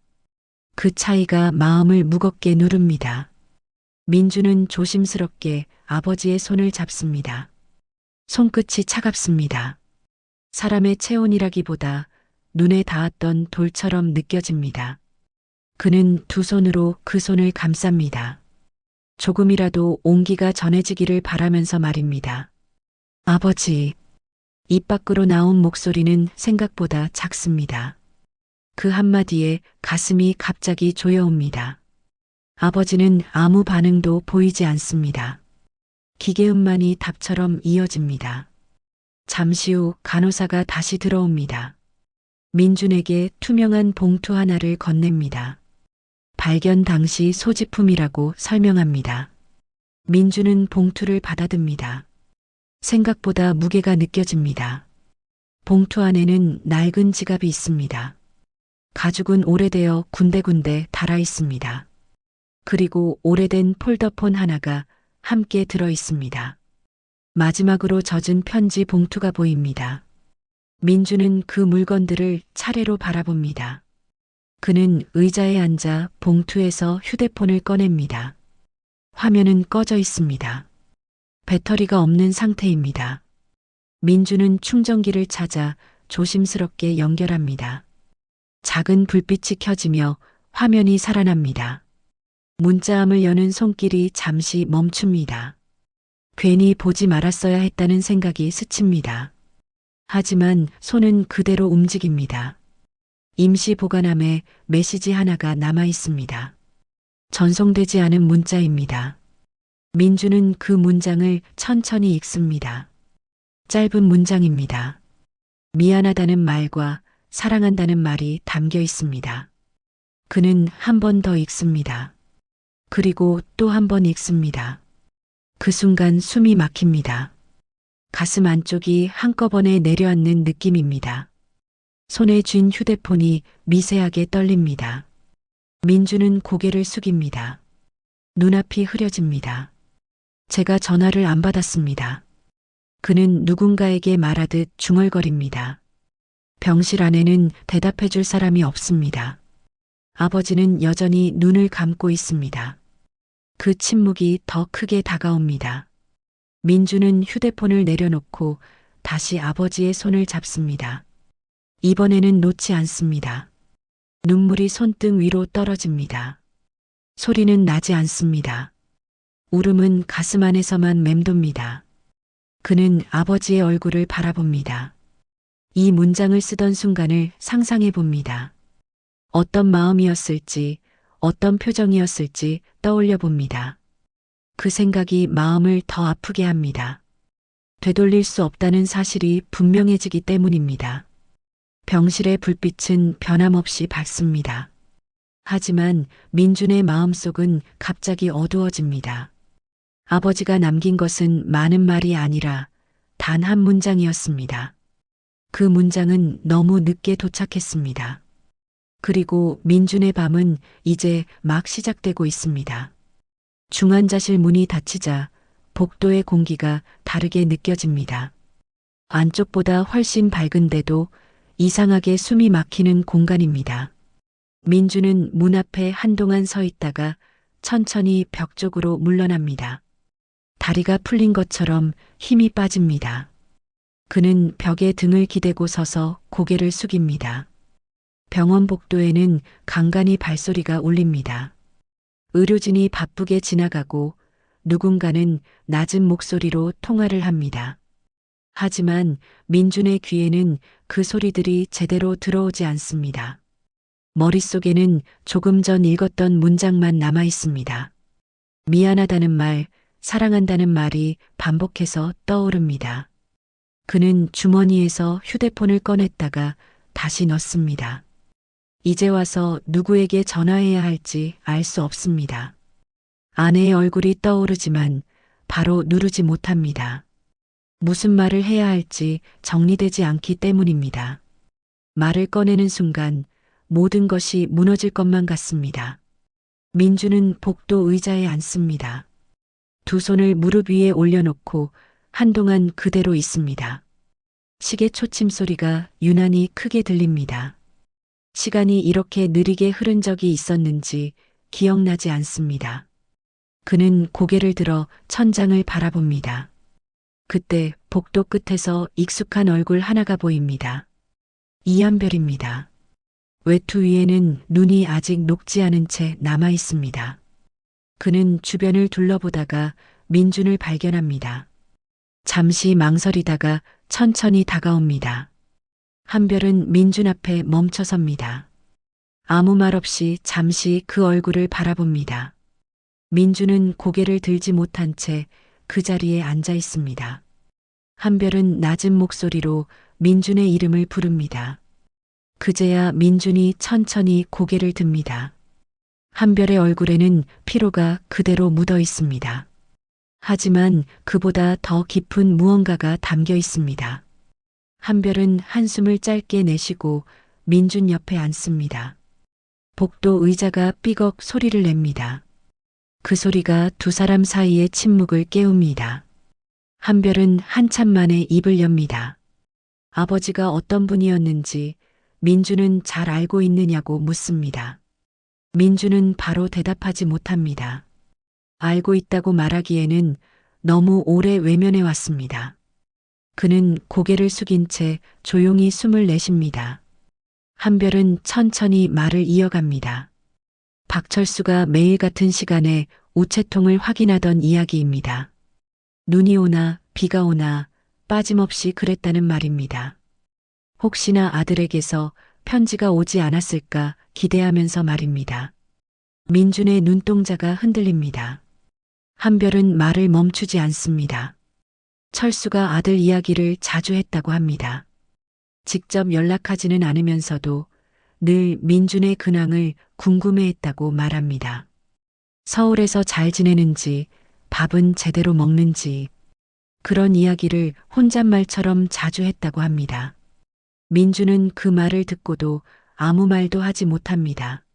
그 차이가 마음을 무겁게 누릅니다. 민주는 조심스럽게 아버지의 손을 잡습니다. 손끝이 차갑습니다. 사람의 체온이라기보다 눈에 닿았던 돌처럼 느껴집니다. 그는 두 손으로 그 손을 감쌉니다. 조금이라도 온기가 전해지기를 바라면서 말입니다. 아버지. 입 밖으로 나온 목소리는 생각보다 작습니다. 그 한마디에 가슴이 갑자기 조여옵니다. 아버지는 아무 반응도 보이지 않습니다. 기계음만이 답처럼 이어집니다. 잠시 후 간호사가 다시 들어옵니다. 민준에게 투명한 봉투 하나를 건넵니다. 발견 당시 소지품이라고 설명합니다. 민준은 봉투를 받아듭니다. 생각보다 무게가 느껴집니다. 봉투 안에는 낡은 지갑이 있습니다. 가죽은 오래되어 군데군데 달아 있습니다. 그리고 오래된 폴더폰 하나가 함께 들어 있습니다. 마지막으로 젖은 편지 봉투가 보입니다. 민주는 그 물건들을 차례로 바라봅니다. 그는 의자에 앉아 봉투에서 휴대폰을 꺼냅니다. 화면은 꺼져 있습니다. 배터리가 없는 상태입니다. 민주는 충전기를 찾아 조심스럽게 연결합니다. 작은 불빛이 켜지며 화면이 살아납니다. 문자함을 여는 손길이 잠시 멈춥니다. 괜히 보지 말았어야 했다는 생각이 스칩니다. 하지만 손은 그대로 움직입니다. 임시 보관함에 메시지 하나가 남아 있습니다. 전송되지 않은 문자입니다. 민주는 그 문장을 천천히 읽습니다. 짧은 문장입니다. 미안하다는 말과 사랑한다는 말이 담겨 있습니다. 그는 한 번 더 읽습니다. 그리고 또 한 번 읽습니다. 그 순간 숨이 막힙니다. 가슴 안쪽이 한꺼번에 내려앉는 느낌입니다. 손에 쥔 휴대폰이 미세하게 떨립니다. 민주는 고개를 숙입니다. 눈앞이 흐려집니다. 제가 전화를 안 받았습니다. 그는 누군가에게 말하듯 중얼거립니다. 병실 안에는 대답해 줄 사람이 없습니다. 아버지는 여전히 눈을 감고 있습니다. 그 침묵이 더 크게 다가옵니다. 민주는 휴대폰을 내려놓고 다시 아버지의 손을 잡습니다. 이번에는 놓지 않습니다. 눈물이 손등 위로 떨어집니다. 소리는 나지 않습니다. 울음은 가슴 안에서만 맴돕니다. 그는 아버지의 얼굴을 바라봅니다. 이 문장을 쓰던 순간을 상상해 봅니다. 어떤 마음이었을지, 어떤 표정이었을지 떠올려 봅니다. 그 생각이 마음을 더 아프게 합니다. 되돌릴 수 없다는 사실이 분명해지기 때문입니다. 병실의 불빛은 변함없이 밝습니다. 하지만 민준의 마음속은 갑자기 어두워집니다. 아버지가 남긴 것은 많은 말이 아니라 단 한 문장이었습니다. 그 문장은 너무 늦게 도착했습니다. 그리고 민준의 밤은 이제 막 시작되고 있습니다. 중환자실 문이 닫히자 복도의 공기가 다르게 느껴집니다. 안쪽보다 훨씬 밝은데도 이상하게 숨이 막히는 공간입니다. 민주는 문 앞에 한동안 서 있다가 천천히 벽 쪽으로 물러납니다. 다리가 풀린 것처럼 힘이 빠집니다. 그는 벽에 등을 기대고 서서 고개를 숙입니다. 병원 복도에는 간간히 발소리가 울립니다. 의료진이 바쁘게 지나가고 누군가는 낮은 목소리로 통화를 합니다. 하지만 민준의 귀에는 그 소리들이 제대로 들어오지 않습니다. 머릿속에는 조금 전 읽었던 문장만 남아 있습니다. 미안하다는 말, 사랑한다는 말이 반복해서 떠오릅니다. 그는 주머니에서 휴대폰을 꺼냈다가 다시 넣습니다. 이제 와서 누구에게 전화해야 할지 알 수 없습니다. 아내의 얼굴이 떠오르지만 바로 누르지 못합니다. 무슨 말을 해야 할지 정리되지 않기 때문입니다. 말을 꺼내는 순간 모든 것이 무너질 것만 같습니다. 민주는 복도 의자에 앉습니다. 두 손을 무릎 위에 올려놓고 한동안 그대로 있습니다. 시계 초침 소리가 유난히 크게 들립니다. 시간이 이렇게 느리게 흐른 적이 있었는지 기억나지 않습니다. 그는 고개를 들어 천장을 바라봅니다. 그때 복도 끝에서 익숙한 얼굴 하나가 보입니다. 이한별입니다. 외투 위에는 눈이 아직 녹지 않은 채 남아 있습니다. 그는 주변을 둘러보다가 민준을 발견합니다. 잠시 망설이다가 천천히 다가옵니다. 한별은 민준 앞에 멈춰섭니다. 아무 말 없이 잠시 그 얼굴을 바라봅니다. 민준은 고개를 들지 못한 채 그 자리에 앉아 있습니다. 한별은 낮은 목소리로 민준의 이름을 부릅니다. 그제야 민준이 천천히 고개를 듭니다. 한별의 얼굴에는 피로가 그대로 묻어 있습니다. 하지만 그보다 더 깊은 무언가가 담겨 있습니다. 한별은 한숨을 짧게 내쉬고 민준 옆에 앉습니다. 복도 의자가 삐걱 소리를 냅니다. 그 소리가 두 사람 사이의 침묵을 깨웁니다. 한별은 한참 만에 입을 엽니다. 아버지가 어떤 분이었는지 민주는 잘 알고 있느냐고 묻습니다. 민주는 바로 대답하지 못합니다. 알고 있다고 말하기에는 너무 오래 외면해 왔습니다. 그는 고개를 숙인 채 조용히 숨을 내쉽니다. 한별은 천천히 말을 이어갑니다. 박철수가 매일 같은 시간에 우체통을 확인하던 이야기입니다. 눈이 오나 비가 오나 빠짐없이 그랬다는 말입니다. 혹시나 아들에게서 편지가 오지 않았을까 기대하면서 말입니다. 민준의 눈동자가 흔들립니다. 한별은 말을 멈추지 않습니다. 철수가 아들 이야기를 자주 했다고 합니다. 직접 연락하지는 않으면서도 늘 민준의 근황을 궁금해했다고 말합니다. 서울에서 잘 지내는지, 밥은 제대로 먹는지, 그런 이야기를 혼잣말처럼 자주 했다고 합니다. 민준은 그 말을 듣고도 아무 말도 하지 못합니다.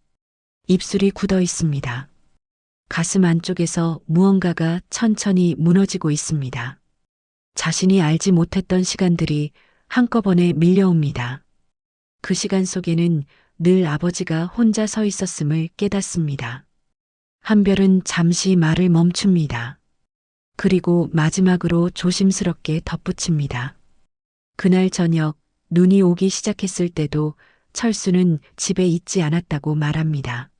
입술이 굳어 있습니다. 가슴 안쪽에서 무언가가 천천히 무너지고 있습니다. 자신이 알지 못했던 시간들이 한꺼번에 밀려옵니다. 그 시간 속에는 늘 아버지가 혼자 서 있었음을 깨닫습니다. 한별은 잠시 말을 멈춥니다. 그리고 마지막으로 조심스럽게 덧붙입니다. 그날 저녁 눈이 오기 시작했을 때도 철수는 집에 있지 않았다고 말합니다.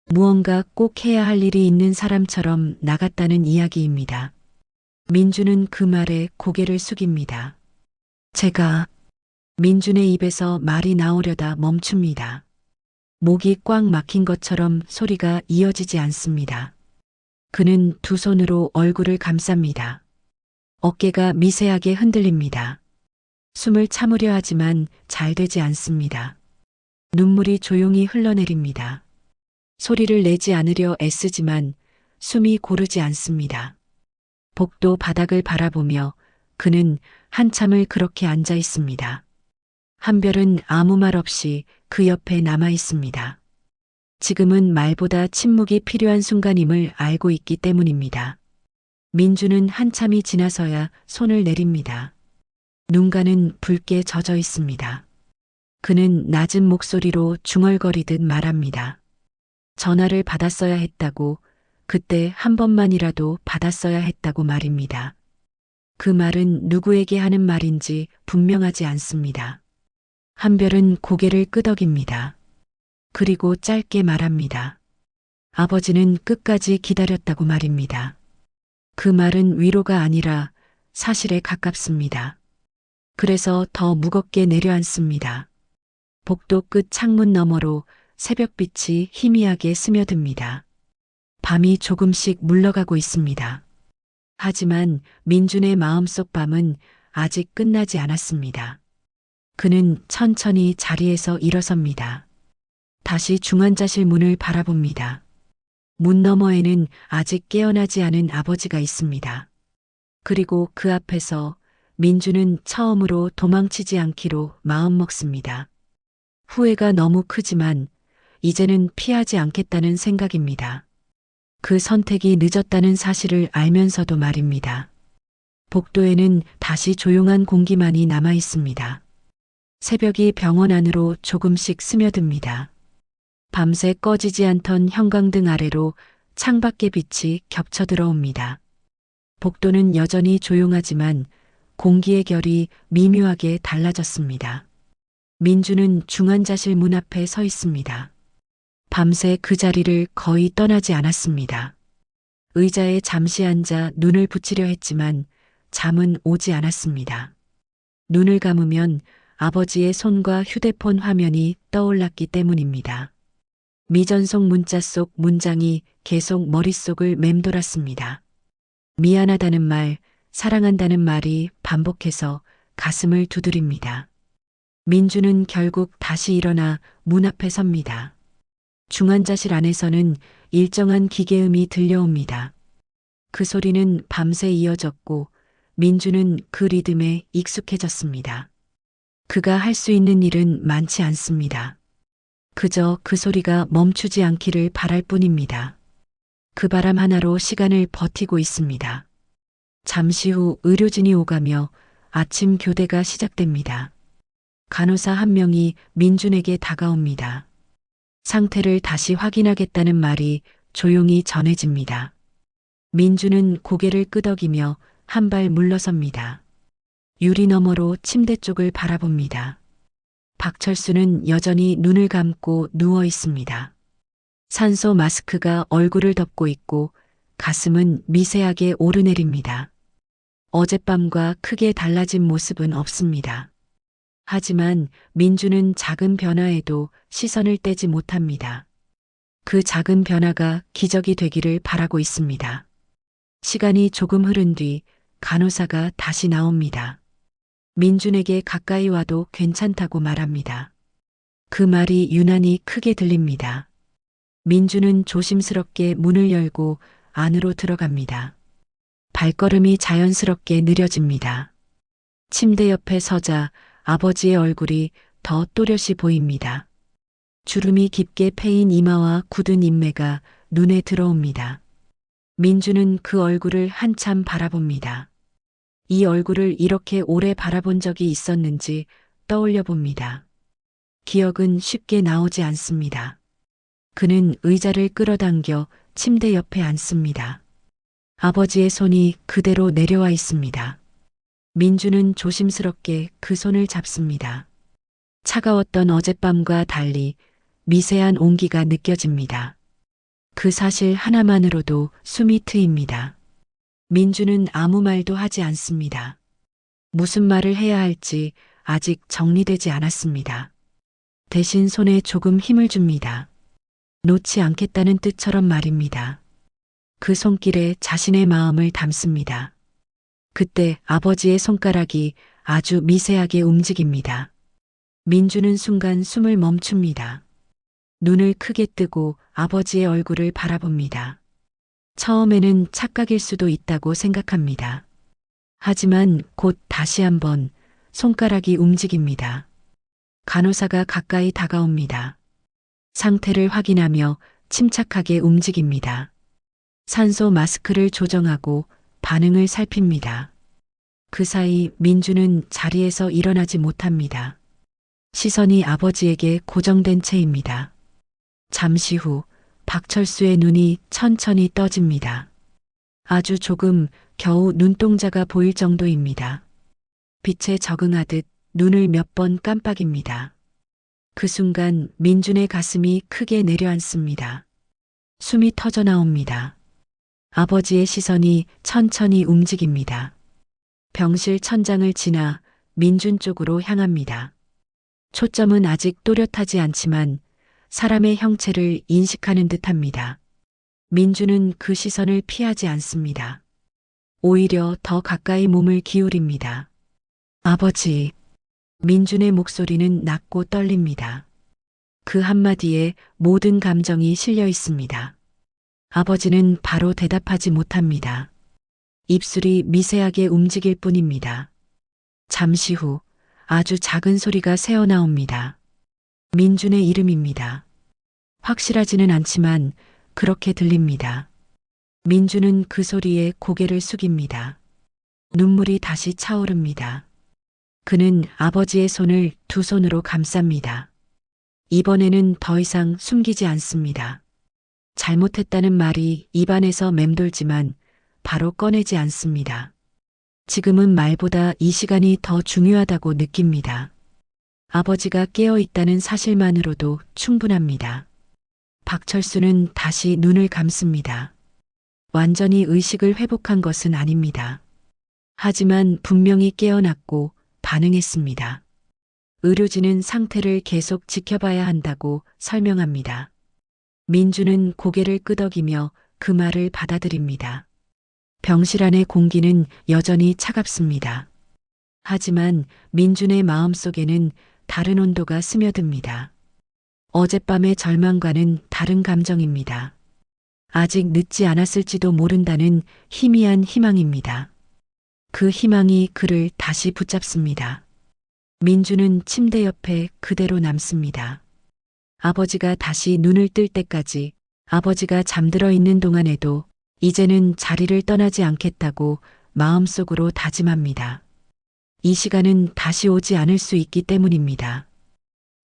무언가 꼭 해야 할 일이 있는 사람처럼 나갔다는 이야기입니다. 민주는 그 말에 고개를 숙입니다. 민준의 입에서 말이 나오려다 멈춥니다. 목이 꽉 막힌 것처럼 소리가 이어지지 않습니다. 그는 두 손으로 얼굴을 감쌉니다. 어깨가 미세하게 흔들립니다. 숨을 참으려 하지만 잘 되지 않습니다. 눈물이 조용히 흘러내립니다. 소리를 내지 않으려 애쓰지만 숨이 고르지 않습니다. 복도 바닥을 바라보며 그는 한참을 그렇게 앉아 있습니다. 한별은 아무 말 없이 그 옆에 남아 있습니다. 지금은 말보다 침묵이 필요한 순간임을 알고 있기 때문입니다. 민주는 한참이 지나서야 손을 내립니다. 눈가는 붉게 젖어 있습니다. 그는 낮은 목소리로 중얼거리듯 말합니다. 전화를 받았어야 했다고, 그때 한 번만이라도 받았어야 했다고 말입니다. 그 말은 누구에게 하는 말인지 분명하지 않습니다. 한별은 고개를 끄덕입니다. 그리고 짧게 말합니다. 아버지는 끝까지 기다렸다고 말입니다. 그 말은 위로가 아니라 사실에 가깝습니다. 그래서 더 무겁게 내려앉습니다. 복도 끝 창문 너머로 새벽빛이 희미하게 스며듭니다. 밤이 조금씩 물러가고 있습니다. 하지만 민준의 마음속 밤은 아직 끝나지 않았습니다. 그는 천천히 자리에서 일어섭니다. 다시 중환자실 문을 바라봅니다. 문 너머에는 아직 깨어나지 않은 아버지가 있습니다. 그리고 그 앞에서 민주는 처음으로 도망치지 않기로 마음먹습니다. 후회가 너무 크지만 이제는 피하지 않겠다는 생각입니다. 그 선택이 늦었다는 사실을 알면서도 말입니다. 복도에는 다시 조용한 공기만이 남아 있습니다. 새벽이 병원 안으로 조금씩 스며듭니다. 밤새 꺼지지 않던 형광등 아래로 창밖의 빛이 겹쳐 들어옵니다. 복도는 여전히 조용하지만 공기의 결이 미묘하게 달라졌습니다. 민주는 중환자실 문 앞에 서 있습니다. 밤새 그 자리를 거의 떠나지 않았습니다. 의자에 잠시 앉아 눈을 붙이려 했지만 잠은 오지 않았습니다. 눈을 감으면 아버지의 손과 휴대폰 화면이 떠올랐기 때문입니다. 미전송 문자 속 문장이 계속 머릿속을 맴돌았습니다. 미안하다는 말, 사랑한다는 말이 반복해서 가슴을 두드립니다. 민주는 결국 다시 일어나 문 앞에 섭니다. 중환자실 안에서는 일정한 기계음이 들려옵니다. 그 소리는 밤새 이어졌고 민주는 그 리듬에 익숙해졌습니다. 그가 할 수 있는 일은 많지 않습니다. 그저 그 소리가 멈추지 않기를 바랄 뿐입니다. 그 바람 하나로 시간을 버티고 있습니다. 잠시 후 의료진이 오가며 아침 교대가 시작됩니다. 간호사 한 명이 민준에게 다가옵니다. 상태를 다시 확인하겠다는 말이 조용히 전해집니다. 민준은 고개를 끄덕이며 한 발 물러섭니다. 유리 너머로 침대 쪽을 바라봅니다. 박철수는 여전히 눈을 감고 누워 있습니다. 산소 마스크가 얼굴을 덮고 있고 가슴은 미세하게 오르내립니다. 어젯밤과 크게 달라진 모습은 없습니다. 하지만 민주는 작은 변화에도 시선을 떼지 못합니다. 그 작은 변화가 기적이 되기를 바라고 있습니다. 시간이 조금 흐른 뒤 간호사가 다시 나옵니다. 민준에게 가까이 와도 괜찮다고 말합니다. 그 말이 유난히 크게 들립니다. 민준은 조심스럽게 문을 열고 안으로 들어갑니다. 발걸음이 자연스럽게 느려집니다. 침대 옆에 서자 아버지의 얼굴이 더 또렷이 보입니다. 주름이 깊게 패인 이마와 굳은 인매가 눈에 들어옵니다. 민주는 그 얼굴을 한참 바라봅니다. 이 얼굴을 이렇게 오래 바라본 적이 있었는지 떠올려 봅니다. 기억은 쉽게 나오지 않습니다. 그는 의자를 끌어당겨 침대 옆에 앉습니다. 아버지의 손이 그대로 내려와 있습니다. 민주는 조심스럽게 그 손을 잡습니다. 차가웠던 어젯밤과 달리 미세한 온기가 느껴집니다. 그 사실 하나만으로도 숨이 트입니다. 민주는 아무 말도 하지 않습니다. 무슨 말을 해야 할지 아직 정리되지 않았습니다. 대신 손에 조금 힘을 줍니다. 놓지 않겠다는 뜻처럼 말입니다. 그 손길에 자신의 마음을 담습니다. 그때 아버지의 손가락이 아주 미세하게 움직입니다. 민주는 순간 숨을 멈춥니다. 눈을 크게 뜨고 아버지의 얼굴을 바라봅니다. 처음에는 착각일 수도 있다고 생각합니다. 하지만 곧 다시 한번 손가락이 움직입니다. 간호사가 가까이 다가옵니다. 상태를 확인하며 침착하게 움직입니다. 산소 마스크를 조정하고 반응을 살핍니다. 그 사이 민주는 자리에서 일어나지 못합니다. 시선이 아버지에게 고정된 채입니다. 잠시 후 박철수의 눈이 천천히 떠집니다. 아주 조금 겨우 눈동자가 보일 정도입니다. 빛에 적응하듯 눈을 몇 번 깜빡입니다. 그 순간 민준의 가슴이 크게 내려앉습니다. 숨이 터져 나옵니다. 아버지의 시선이 천천히 움직입니다. 병실 천장을 지나 민준 쪽으로 향합니다. 초점은 아직 또렷하지 않지만 사람의 형체를 인식하는 듯합니다. 민주는 그 시선을 피하지 않습니다. 오히려 더 가까이 몸을 기울입니다. 아버지. 민준의 목소리는 낮고 떨립니다. 그 한마디에 모든 감정이 실려 있습니다. 아버지는 바로 대답하지 못합니다. 입술이 미세하게 움직일 뿐입니다. 잠시 후 아주 작은 소리가 새어나옵니다. 민준의 이름입니다. 확실하지는 않지만 그렇게 들립니다. 민준은 그 소리에 고개를 숙입니다. 눈물이 다시 차오릅니다. 그는 아버지의 손을 두 손으로 감쌉니다. 이번에는 더 이상 숨기지 않습니다. 잘못했다는 말이 입안에서 맴돌지만 바로 꺼내지 않습니다. 지금은 말보다 이 시간이 더 중요하다고 느낍니다. 아버지가 깨어 있다는 사실만으로도 충분합니다. 박철수는 다시 눈을 감습니다. 완전히 의식을 회복한 것은 아닙니다. 하지만 분명히 깨어났고 반응했습니다. 의료진은 상태를 계속 지켜봐야 한다고 설명합니다. 민주는 고개를 끄덕이며 그 말을 받아들입니다. 병실 안의 공기는 여전히 차갑습니다. 하지만 민준의 마음속에는 다른 온도가 스며듭니다. 어젯밤의 절망과는 다른 감정입니다. 아직 늦지 않았을지도 모른다는 희미한 희망입니다. 그 희망이 그를 다시 붙잡습니다. 민주는 침대 옆에 그대로 남습니다. 아버지가 다시 눈을 뜰 때까지, 아버지가 잠들어 있는 동안에도 이제는 자리를 떠나지 않겠다고 마음속으로 다짐합니다. 이 시간은 다시 오지 않을 수 있기 때문입니다.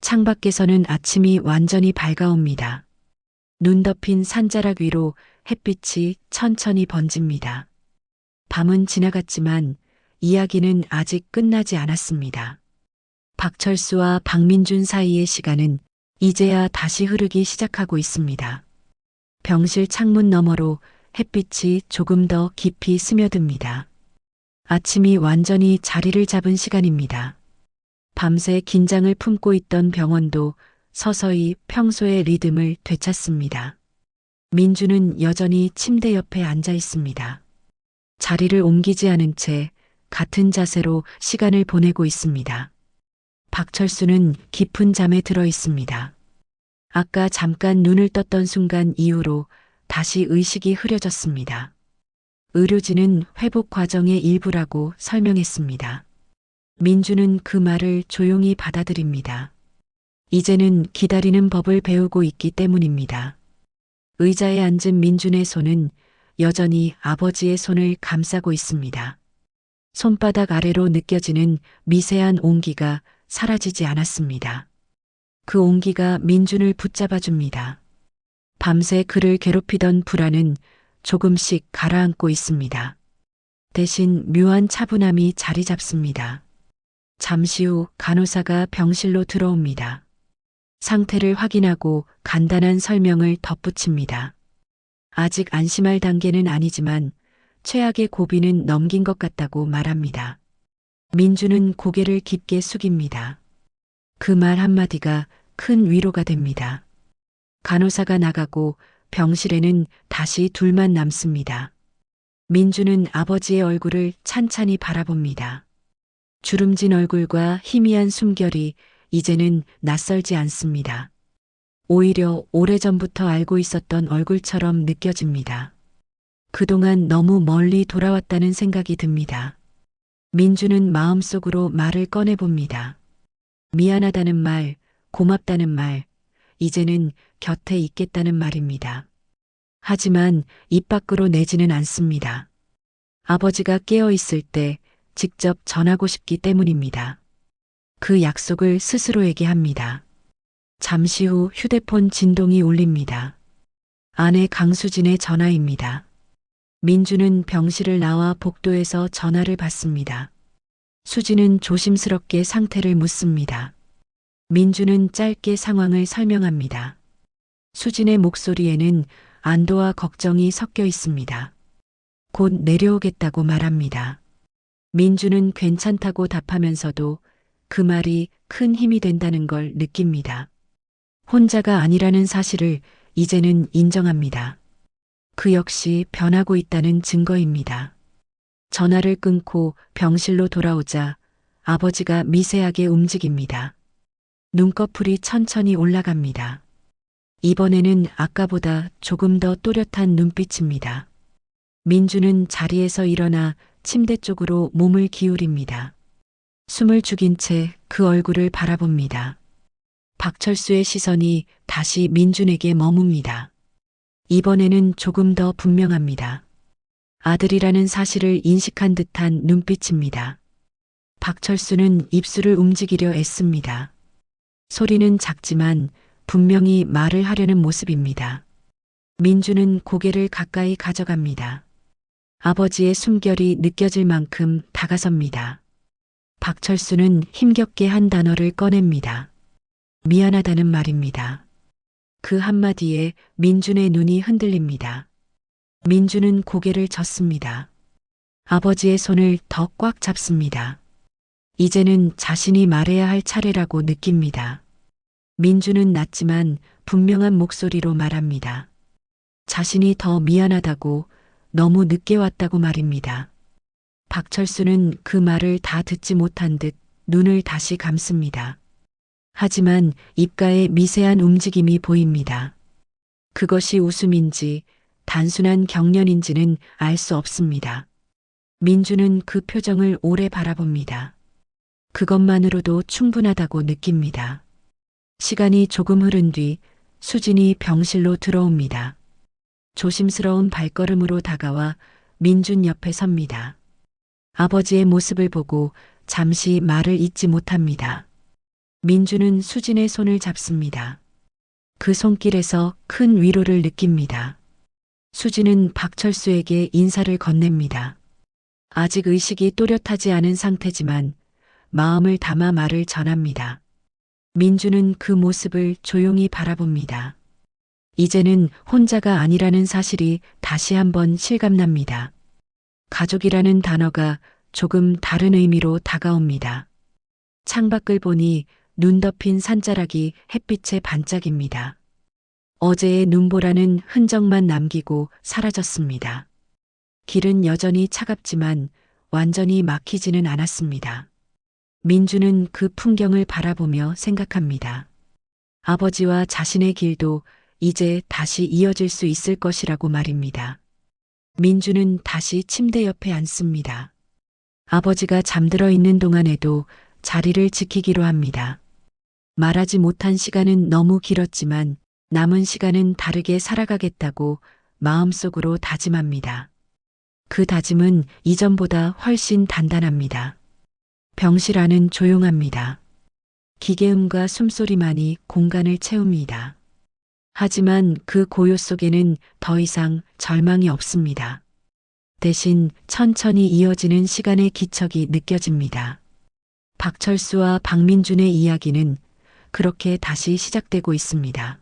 창밖에서는 아침이 완전히 밝아옵니다. 눈 덮인 산자락 위로 햇빛이 천천히 번집니다. 밤은 지나갔지만 이야기는 아직 끝나지 않았습니다. 박철수와 박민준 사이의 시간은 이제야 다시 흐르기 시작하고 있습니다. 병실 창문 너머로 햇빛이 조금 더 깊이 스며듭니다. 아침이 완전히 자리를 잡은 시간입니다. 밤새 긴장을 품고 있던 병원도 서서히 평소의 리듬을 되찾습니다. 민주는 여전히 침대 옆에 앉아 있습니다. 자리를 옮기지 않은 채 같은 자세로 시간을 보내고 있습니다. 박철수는 깊은 잠에 들어 있습니다. 아까 잠깐 눈을 떴던 순간 이후로 다시 의식이 흐려졌습니다. 의료진은 회복 과정의 일부라고 설명했습니다. 민주는 그 말을 조용히 받아들입니다. 이제는 기다리는 법을 배우고 있기 때문입니다. 의자에 앉은 민준의 손은 여전히 아버지의 손을 감싸고 있습니다. 손바닥 아래로 느껴지는 미세한 온기가 사라지지 않았습니다. 그 온기가 민준을 붙잡아 줍니다. 밤새 그를 괴롭히던 불안은 조금씩 가라앉고 있습니다. 대신 묘한 차분함이 자리 잡습니다. 잠시 후 간호사가 병실로 들어옵니다. 상태를 확인하고 간단한 설명을 덧붙입니다. 아직 안심할 단계는 아니지만 최악의 고비는 넘긴 것 같다고 말합니다. 민주는 고개를 깊게 숙입니다. 그 말 한마디가 큰 위로가 됩니다. 간호사가 나가고 병실에는 다시 둘만 남습니다. 민주는 아버지의 얼굴을 찬찬히 바라봅니다. 주름진 얼굴과 희미한 숨결이 이제는 낯설지 않습니다. 오히려 오래전부터 알고 있었던 얼굴처럼 느껴집니다. 그동안 너무 멀리 돌아왔다는 생각이 듭니다. 민주는 마음속으로 말을 꺼내봅니다. 미안하다는 말, 고맙다는 말, 이제는 곁에 있겠다는 말입니다. 하지만 입 밖으로 내지는 않습니다. 아버지가 깨어 있을 때 직접 전하고 싶기 때문입니다. 그 약속을 스스로에게 합니다. 잠시 후 휴대폰 진동이 울립니다. 아내 강수진의 전화입니다. 민주는 병실을 나와 복도에서 전화를 받습니다. 수진은 조심스럽게 상태를 묻습니다. 민주는 짧게 상황을 설명합니다. 수진의 목소리에는 안도와 걱정이 섞여 있습니다. 곧 내려오겠다고 말합니다. 민주는 괜찮다고 답하면서도 그 말이 큰 힘이 된다는 걸 느낍니다. 혼자가 아니라는 사실을 이제는 인정합니다. 그 역시 변하고 있다는 증거입니다. 전화를 끊고 병실로 돌아오자 아버지가 미세하게 움직입니다. 눈꺼풀이 천천히 올라갑니다. 이번에는 아까보다 조금 더 또렷한 눈빛입니다. 민주는 자리에서 일어나 침대 쪽으로 몸을 기울입니다. 숨을 죽인 채 그 얼굴을 바라봅니다. 박철수의 시선이 다시 민준에게 머뭅니다. 이번에는 조금 더 분명합니다. 아들이라는 사실을 인식한 듯한 눈빛입니다. 박철수는 입술을 움직이려 애씁니다. 소리는 작지만 분명히 말을 하려는 모습입니다. 민주는 고개를 가까이 가져갑니다. 아버지의 숨결이 느껴질 만큼 다가섭니다. 박철수는 힘겹게 한 단어를 꺼냅니다. 미안하다는 말입니다. 그 한마디에 민준의 눈이 흔들립니다. 민준은 고개를 젓습니다. 아버지의 손을 더 꽉 잡습니다. 이제는 자신이 말해야 할 차례라고 느낍니다. 민준은 낮지만 분명한 목소리로 말합니다. 자신이 더 미안하다고, 너무 늦게 왔다고 말입니다. 박철수는 그 말을 다 듣지 못한 듯 눈을 다시 감습니다. 하지만 입가에 미세한 움직임이 보입니다. 그것이 웃음인지 단순한 경련인지는 알 수 없습니다. 민주는 그 표정을 오래 바라봅니다. 그것만으로도 충분하다고 느낍니다. 시간이 조금 흐른 뒤 수진이 병실로 들어옵니다. 조심스러운 발걸음으로 다가와 민준 옆에 섭니다. 아버지의 모습을 보고 잠시 말을 잇지 못합니다. 민주는 수진의 손을 잡습니다. 그 손길에서 큰 위로를 느낍니다. 수진은 박철수에게 인사를 건넵니다. 아직 의식이 또렷하지 않은 상태지만 마음을 담아 말을 전합니다. 민주는 그 모습을 조용히 바라봅니다. 이제는 혼자가 아니라는 사실이 다시 한번 실감납니다. 가족이라는 단어가 조금 다른 의미로 다가옵니다. 창밖을 보니 눈 덮인 산자락이 햇빛에 반짝입니다. 어제의 눈보라는 흔적만 남기고 사라졌습니다. 길은 여전히 차갑지만 완전히 막히지는 않았습니다. 민주는 그 풍경을 바라보며 생각합니다. 아버지와 자신의 길도 이제 다시 이어질 수 있을 것이라고 말입니다. 민주는 다시 침대 옆에 앉습니다. 아버지가 잠들어 있는 동안에도 자리를 지키기로 합니다. 말하지 못한 시간은 너무 길었지만 남은 시간은 다르게 살아가겠다고 마음속으로 다짐합니다. 그 다짐은 이전보다 훨씬 단단합니다. 병실 안은 조용합니다. 기계음과 숨소리만이 공간을 채웁니다. 하지만 그 고요 속에는 더 이상 절망이 없습니다. 대신 천천히 이어지는 시간의 기척이 느껴집니다. 박철수와 박민준의 이야기는 그렇게 다시 시작되고 있습니다.